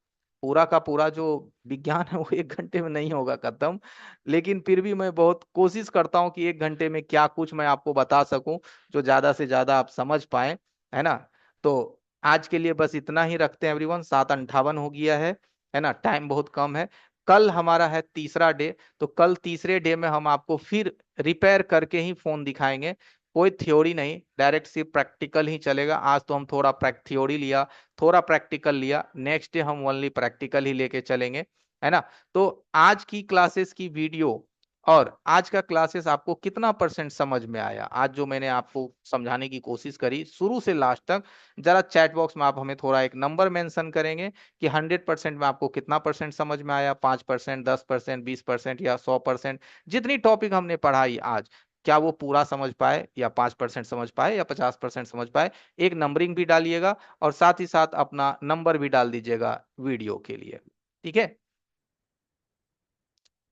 पूरा का पूरा जो विज्ञान है वो 1 घंटे में नहीं होगा खत्म, लेकिन फिर भी मैं बहुत कोशिश करता हूँ कि 1 घंटे में क्या कुछ मैं आपको बता सकूं जो ज्यादा से ज्यादा आप समझ पाए, है ना। तो आज के लिए बस इतना ही रखते हैं एवरीवन, 7:58 हो गया है ना, टाइम बहुत कम है। कल हमारा है तीसरा डे, तो कल तीसरे डे में हम आपको फिर रिपेयर करके ही फोन दिखाएंगे। कोई थ्योरी नहीं, डायरेक्ट सिर्फ प्रैक्टिकल ही चलेगा। आज तो हम थोड़ा थ्योरी लिया, थोड़ा प्रैक्टिकल लिया, नेक्स्ट डे हम ओनली प्रैक्टिकल ही लेके चलेंगे, है ना। तो आज की क्लासेस की वीडियो और आज का क्लासेस आपको कितना परसेंट समझ में आया, आज जो मैंने आपको समझाने की कोशिश करी शुरू से लास्ट तक, जरा चैट बॉक्स में आप हमें थोड़ा एक नंबर मेंशन करेंगे कि 100% में आपको कितना परसेंट समझ में आया, 5%, 10%, 20% या 100%। जितनी टॉपिक हमने पढ़ाई आज, क्या वो पूरा समझ पाए, या 5% समझ पाए, या 50% समझ पाए, एक नंबरिंग भी डालिएगा, और साथ ही साथ अपना नंबर भी डाल दीजिएगा वीडियो के लिए, ठीक है,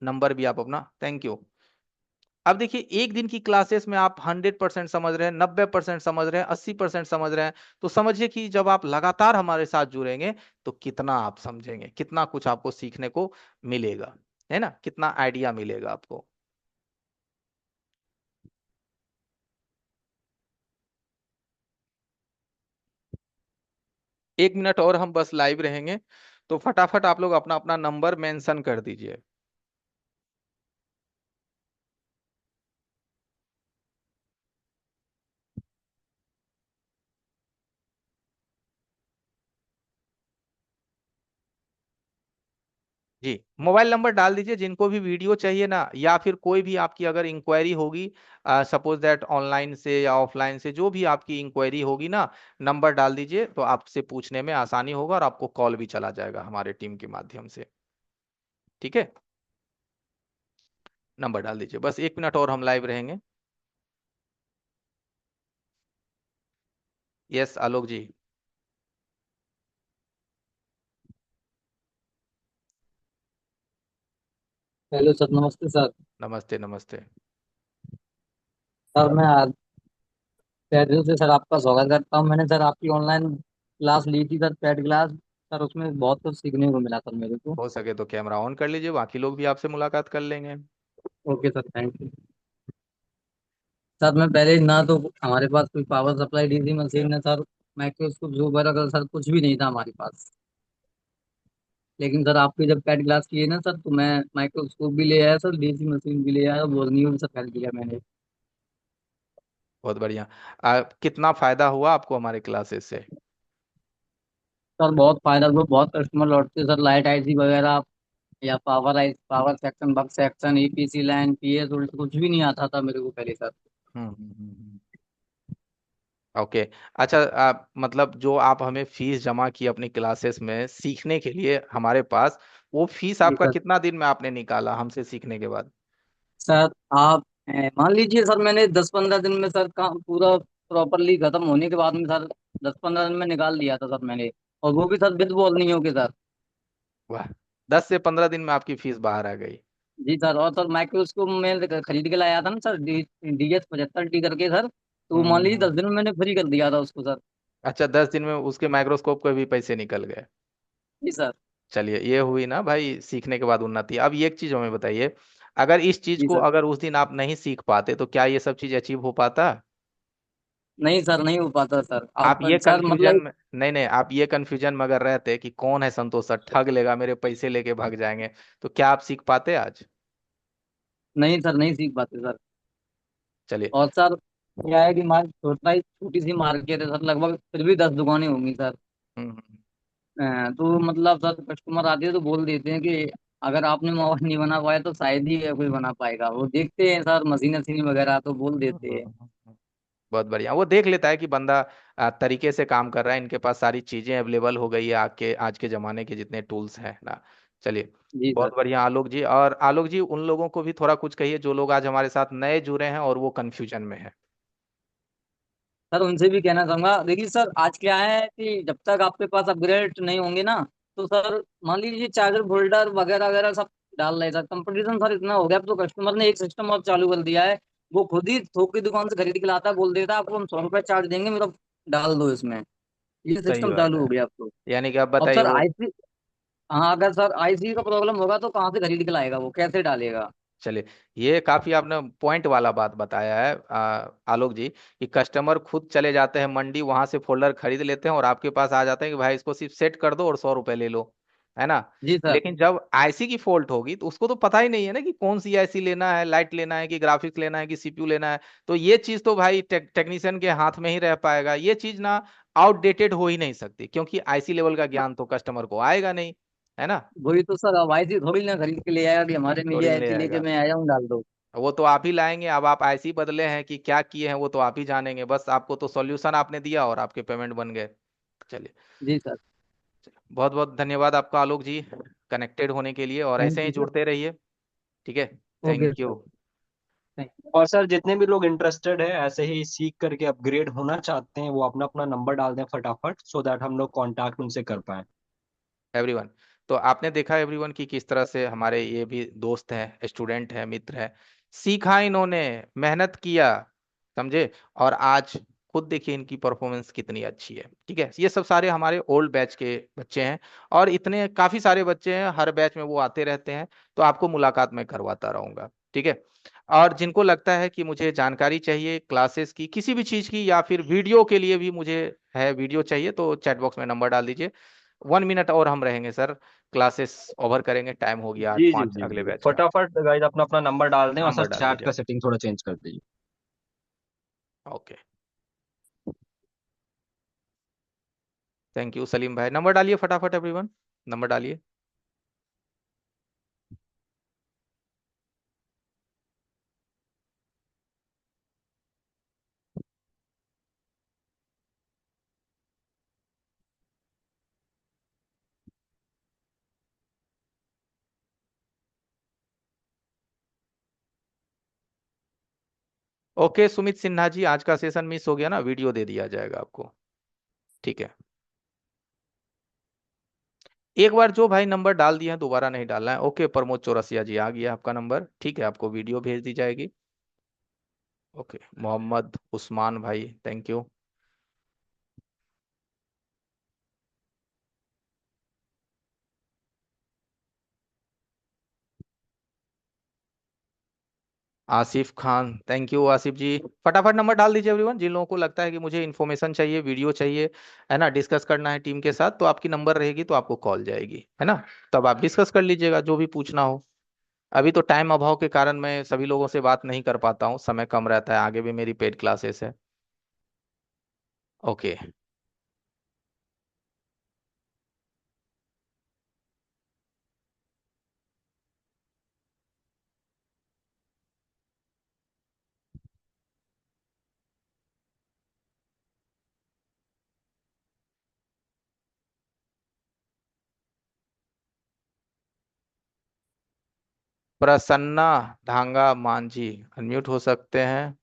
नंबर भी आप अपना, थैंक यू। अब देखिए एक दिन की क्लासेस में आप 100% समझ रहे हैं, 90% समझ रहे हैं, 80% समझ रहे हैं, तो समझिए कि जब आप लगातार हमारे साथ जुड़ेंगे तो कितना आप समझेंगे, कितना कुछ आपको सीखने को मिलेगा, है ना, कितना आइडिया मिलेगा आपको। 1 मिनट और हम बस लाइव रहेंगे, तो फटाफट आप लोग अपना अपना नंबर मेंशन कर दीजिए। जी, मोबाइल नंबर डाल दीजिए जिनको भी वीडियो चाहिए ना, या फिर कोई भी आपकी अगर इंक्वायरी होगी, सपोज दैट ऑनलाइन से या ऑफलाइन से, जो भी आपकी इंक्वायरी होगी ना, नंबर डाल दीजिए तो आपसे पूछने में आसानी होगा, और आपको कॉल भी चला जाएगा हमारे टीम के माध्यम से, ठीक है। नंबर डाल दीजिए, बस 1 मिनट और हम लाइव रहेंगे। यस आलोक जी। हेलो सर, नमस्ते सर। नमस्ते नमस्ते। सर मैं आज तहे दिल से सर आपका स्वागत करता हूँ। मैंने सर आपकी ऑनलाइन क्लास ली थी सर, पेड क्लास। सर उसमें बहुत कुछ सीखने को मिला सर मेरे को। हो सके तो कैमरा ऑन कर लीजिए, बाकी लोग भी आपसे मुलाकात कर लेंगे। Okay sir, thank you. Sir मैं पहले ना तो हमारे पास कोई पावर सप्लाई डीसी मशीन है सर, माइक्रोस्कोप जो वगैरह सर कुछ भी नहीं था हमारे पास। लेकिन सर आपकी जब पेड क्लास की है ना सर, तो मैं माइक्रोस्कोप भी ले आया सर, डीसी मशीन भी ले आया, बोर्नियो भी सब खरीद लिया मैंने। बहुत बढ़िया। कितना फायदा हुआ आपको हमारे क्लासेस से? सर बहुत फायदा हुआ, बहुत कस्टमर लौटते सर, लाइट आईसी वगैरह या पावर सेक्शन, बक सेक्शन, ईपीसी लाइन, पीएस उल्ट कुछ भी नहीं आता था मेरे को पहले सर। हम्म। ओके। अच्छा, मतलब जो आप हमें फीस जमा की अपनी क्लासेस में सीखने के लिए हमारे पास, वो फीस जी आपका सर। कितना दिन में आपने निकाला हमसे सीखने के बाद? सर आप मान लीजिए सर, मैंने 10-15 दिन में सर काम पूरा प्रॉपरली खत्म होने के बाद में सर 10-15 दिन में निकाल दिया था सर मैंने। और वो भी सर विद बॉल नहीं होके सर। वाह, 10 से 15 दिन में आपकी फीस बाहर आ गई। जी सर। और सर माइक्रोस्कोप मैं खरीद के लाया था ना सर, DS75T करके सर, तो वो मान लीजिए हम्म। 10 दिन में मैंने फ्री कर दिया था उसको सर। अच्छा, 10 दिन में उसके माइक्रोस्कोप के भी पैसे निकल गए। जी सर। चलिए, ये हुई ना भाई सीखने के बाद उन्नति। अब ये एक चीज हमें बताइए, अगर इस चीज जी को सर। अगर उस दिन आप नहीं सीख पाते तो क्या ये सब चीज अचीव हो पाता? नहीं सर, नहीं हो पाता सर। आप आप ये सर कंफ्यूजन मतलब में नहीं नहीं, आप ये कंफ्यूजन में अगर रहते कि कौन है संतोष सर, ठग लेगा मेरे पैसे लेके भाग जाएंगे, तो क्या आप सीख पाते आज? नहीं सर, नहीं सीख पाते सर। चलिए। और सर क्या है कि छोटी सी मार्केट है सर, लगभग फिर भी 10 दुकानें होंगी सर। हम्म। तो मतलब सर कस्टमर आते हैं तो बोल देते हैं कि अगर आपने मोबाइल नहीं बना पाया तो शायद ही कोई बना पाएगा। वो देखते हैं सर मशीन वशीन वगैरह तो बोल देते हैं। हम्म। बहुत बढ़िया, वो देख लेता है कि बंदा तरीके से काम कर रहा है, इनके पास सारी चीजें अवेलेबल हो गई है, आज के जमाने के जितने टूल्स हैं ना। चलिए। जी सर। बहुत बढ़िया आलोक जी। और आलोक जी, उन लोगों को भी थोड़ा कुछ कहिए जो लोग आज हमारे साथ नए जुड़े हैं और वो कंफ्यूजन में है। सर उनसे भी कहना चाहूंगा, देखिए सर आज क्या है कि जब तक आपके पास अपग्रेड नहीं होंगे ना, तो सर मान लीजिए चार्जर फोल्डर वगैरह वगैरह सब डाल रहे सर। कंपटीशन सर इतना हो गया, अब तो कस्टमर ने एक सिस्टम और चालू कर दिया है। वो खुद ही थोक की दुकान से खरीद के लाता है, बोल देता है आपको हम 100 रुपए चार्ज देंगे, मेरा डाल दो इसमें। ये सही सिस्टम बात चालू है। हो गया अब तो। यानी कि आप अब बताइए सर वो। आईसी, हाँ अगर सर आईसी का प्रॉब्लम होगा तो कहाँ से खरीद के लाएगा, वो कैसे डालेगा। चलिए, ये काफी आपने पॉइंट वाला बात बताया है आलोक जी, कि कस्टमर खुद चले जाते हैं मंडी, वहां से फोल्डर खरीद लेते हैं और आपके पास आ जाते हैं कि भाई इसको सिर्फ सेट कर दो और 100 रुपए ले लो, है ना? जी सर। लेकिन जब आईसी की फॉल्ट होगी तो उसको तो पता ही नहीं है ना कि कौन सी आईसी लेना है, लाइट लेना है कि ग्राफिक्स लेना है कि सीपीयू लेना है। तो ये चीज तो भाई टेक्नीशियन के हाथ में ही रह पाएगा, ये चीज ना आउटडेटेड हो ही नहीं सकती, क्योंकि आईसी लेवल का ज्ञान तो कस्टमर को आएगा नहीं, है ना? वही तो सर, अब आईसी थोड़ी ना खरीद के ले आएगा कि हमारे में ये थोड़ी ना ले आईसी लेके आएगा। मैं आया हूँ डाल दो। वो तो आप ही लाएंगे। अब आप आईसी बदले हैं कि क्या किए हैं वो तो आप ही जानेंगे, बस आपको तो सॉल्यूशन आपने दिया और आपके पेमेंट बन गए। चलिए। जी सर। बहुत बहुत धन्यवाद आपका आलोक जी, कनेक्टेड होने के लिए, और थैंक ऐसे यू ही सर। जुड़ते रहिए। ठीक है। Okay thank sir. You. Thank और सर जितने भी लोग इंटरेस्टेड है ऐसे ही सीख करके अपग्रेड होना चाहते हैं, वो अपना अपना नंबर डाल दें फटाफट, सो दैट हम लोग कांटेक्ट उनसे कर पाए। एवरीवन। तो आपने देखा एवरीवन कि किस तरह से हमारे ये भी दोस्त हैं, स्टूडेंट हैं, मित्र हैं, सीखा इन्होंने, मेहनत किया, समझे, और आज खुद देखिए इनकी परफॉर्मेंस कितनी अच्छी है। ठीक है, ये सब सारे हमारे ओल्ड बैच के बच्चे हैं, और इतने काफी सारे बच्चे हैं, हर बैच में वो आते रहते हैं, तो आपको मुलाकात मैं करवाता रहूंगा। ठीक है। और जिनको लगता है कि मुझे जानकारी चाहिए क्लासेस की, किसी भी चीज की, या फिर वीडियो के लिए भी मुझे है वीडियो चाहिए, तो चैट बॉक्स में नंबर डाल दीजिए। 1 मिनट और हम रहेंगे सर, क्लासेस ओवर करेंगे, टाइम हो गया जी जी 5 जी अगले जी, बैच का। फटाफट गाइज अपना अपना नंबर डाल दें और नंबर सर डाल चैट दीजिए का आप। सेटिंग थोड़ा चेंज कर दीजिए। ओके। थैंक यू सलीम भाई, नंबर डालिए फटाफट एवरीवन, नंबर डालिए। ओके सुमित सिन्हा जी, आज का सेशन मिस हो गया ना, वीडियो दे दिया जाएगा आपको। ठीक है। एक बार जो भाई नंबर डाल दिए हैं दोबारा नहीं डालना है। ओके, प्रमोद चौरसिया जी, आ गया आपका नंबर। ठीक है, आपको वीडियो भेज दी जाएगी। Okay, Mohammed Usman bhai, thank you. Asif Khan, thank you Asif ji. फटाफट नंबर डाल दीजिए एवरीवन, जिन लोगों को लगता है कि मुझे इन्फॉर्मेशन चाहिए, वीडियो चाहिए, है ना, डिस्कस करना है टीम के साथ, तो आपकी नंबर रहेगी तो आपको कॉल जाएगी, है ना? तब आप डिस्कस कर लीजिएगा जो भी पूछना हो। अभी तो टाइम अभाव के कारण मैं सभी लोगों से बात नहीं कर पाता हूँ, समय कम रहता है, आगे भी मेरी पेड क्लासेस है। ओके। प्रसन्ना धांगा मांझी, अनम्यूट हो सकते हैं।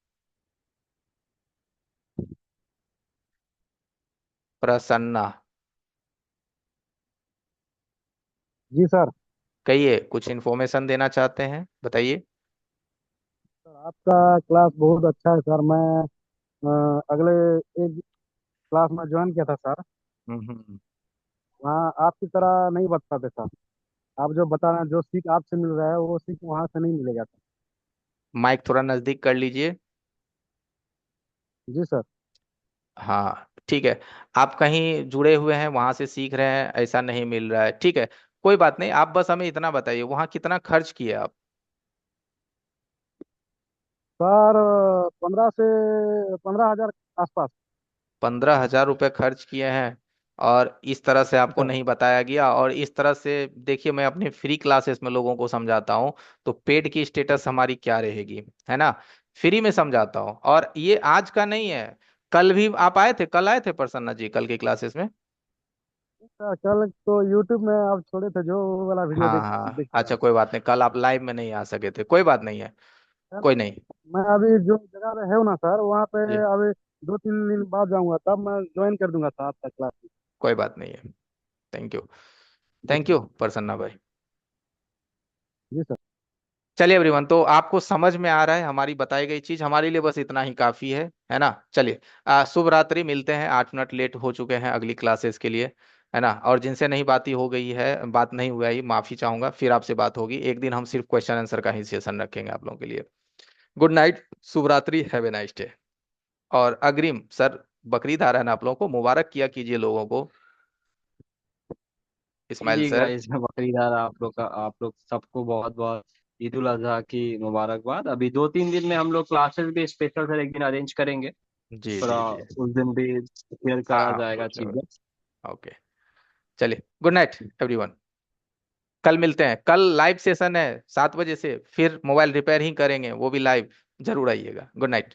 प्रसन्ना, जी सर। कहिए, कुछ इन्फॉर्मेशन देना चाहते हैं, बताइए। सर आपका क्लास बहुत अच्छा है सर। मैं अगले एक क्लास में ज्वाइन किया था सर। हम्म। वहाँ आपकी तरह नहीं बताते सर। आप जो बता रहे हैं, जो सीख आपसे मिल रहा है वो सीख वहाँ से नहीं मिलेगा सर। माइक थोड़ा नजदीक कर लीजिए। जी सर। हाँ ठीक है, आप कहीं जुड़े हुए हैं, वहां से सीख रहे हैं, ऐसा नहीं मिल रहा है, ठीक है। कोई बात नहीं, आप बस हमें इतना बताइए, वहां कितना खर्च किए आप? सर 15 से 15 हजार आसपास। 15,000 रुपये खर्च किए हैं, और इस तरह से जी आपको सर। नहीं बताया गया, और इस तरह से देखिए, मैं अपने फ्री क्लासेस में लोगों को समझाता हूँ, तो पेड की स्टेटस हमारी क्या रहेगी, है ना। फ्री में समझाता हूँ, और ये आज का नहीं है। कल भी आप आए थे, कल आए थे प्रसन्ना जी, कल की क्लासेस में। सर कल तो यूट्यूब में आप छोड़े थे, जो वो वाला वीडियो हाँ देख हाँ, देख के अच्छा आया। कोई बात नहीं, कल आप लाइव में नहीं आ सके थे, कोई बात नहीं है। सर कोई नहीं। मैं अभी जो जगह पे है ना सर, वहाँ पे जी, अभी 2-3 दिन बाद जाऊंगा, तब मैं ज्वाइन कर दूंगा सर आपका क्लास। कोई बात नहीं है। Thank you. जी थैंक सर। यू प्रसन्ना भाई। जी सर। चलिए एवरीवन, तो आपको समझ में आ रहा है, हमारी बताई गई चीज हमारे लिए बस इतना ही काफी है ना। चलिए, शुभ रात्रि, मिलते हैं, 8 मिनट लेट हो चुके हैं अगली क्लासेस के लिए, है ना। और जिनसे नहीं बात हो गई है, बात नहीं हुआ है, माफी चाहूंगा, फिर आपसे बात होगी एक दिन, हम सिर्फ क्वेश्चन आंसर का ही सेशन रखेंगे आप लोगों के लिए। गुड नाइट, शुभ रात्रि, हैव ए नाइस डे। और अग्रिम सर, बकरीद आ रहा है ना, आप लोगों को मुबारक किया कीजिए लोगों को, जी इस्माइल जी सर। गाइस, बकरीद आप लोग सबको बहुत बहुत ईद उल अजहा की मुबारकबाद। अभी 2-3 दिन में हम लोग क्लासेस भी स्पेशल सर एक दिन अरेंज करेंगे। जी थोड़ा जी जी। उस दिन भी शेयर हाँ करा हाँ, जाएगा चीजें। ओके। चलिए, गुड नाइट एवरीवन। कल मिलते हैं, कल लाइव सेशन है 7 बजे से, फिर मोबाइल रिपेयर ही करेंगे, वो भी लाइव, जरूर आइएगा। Good night.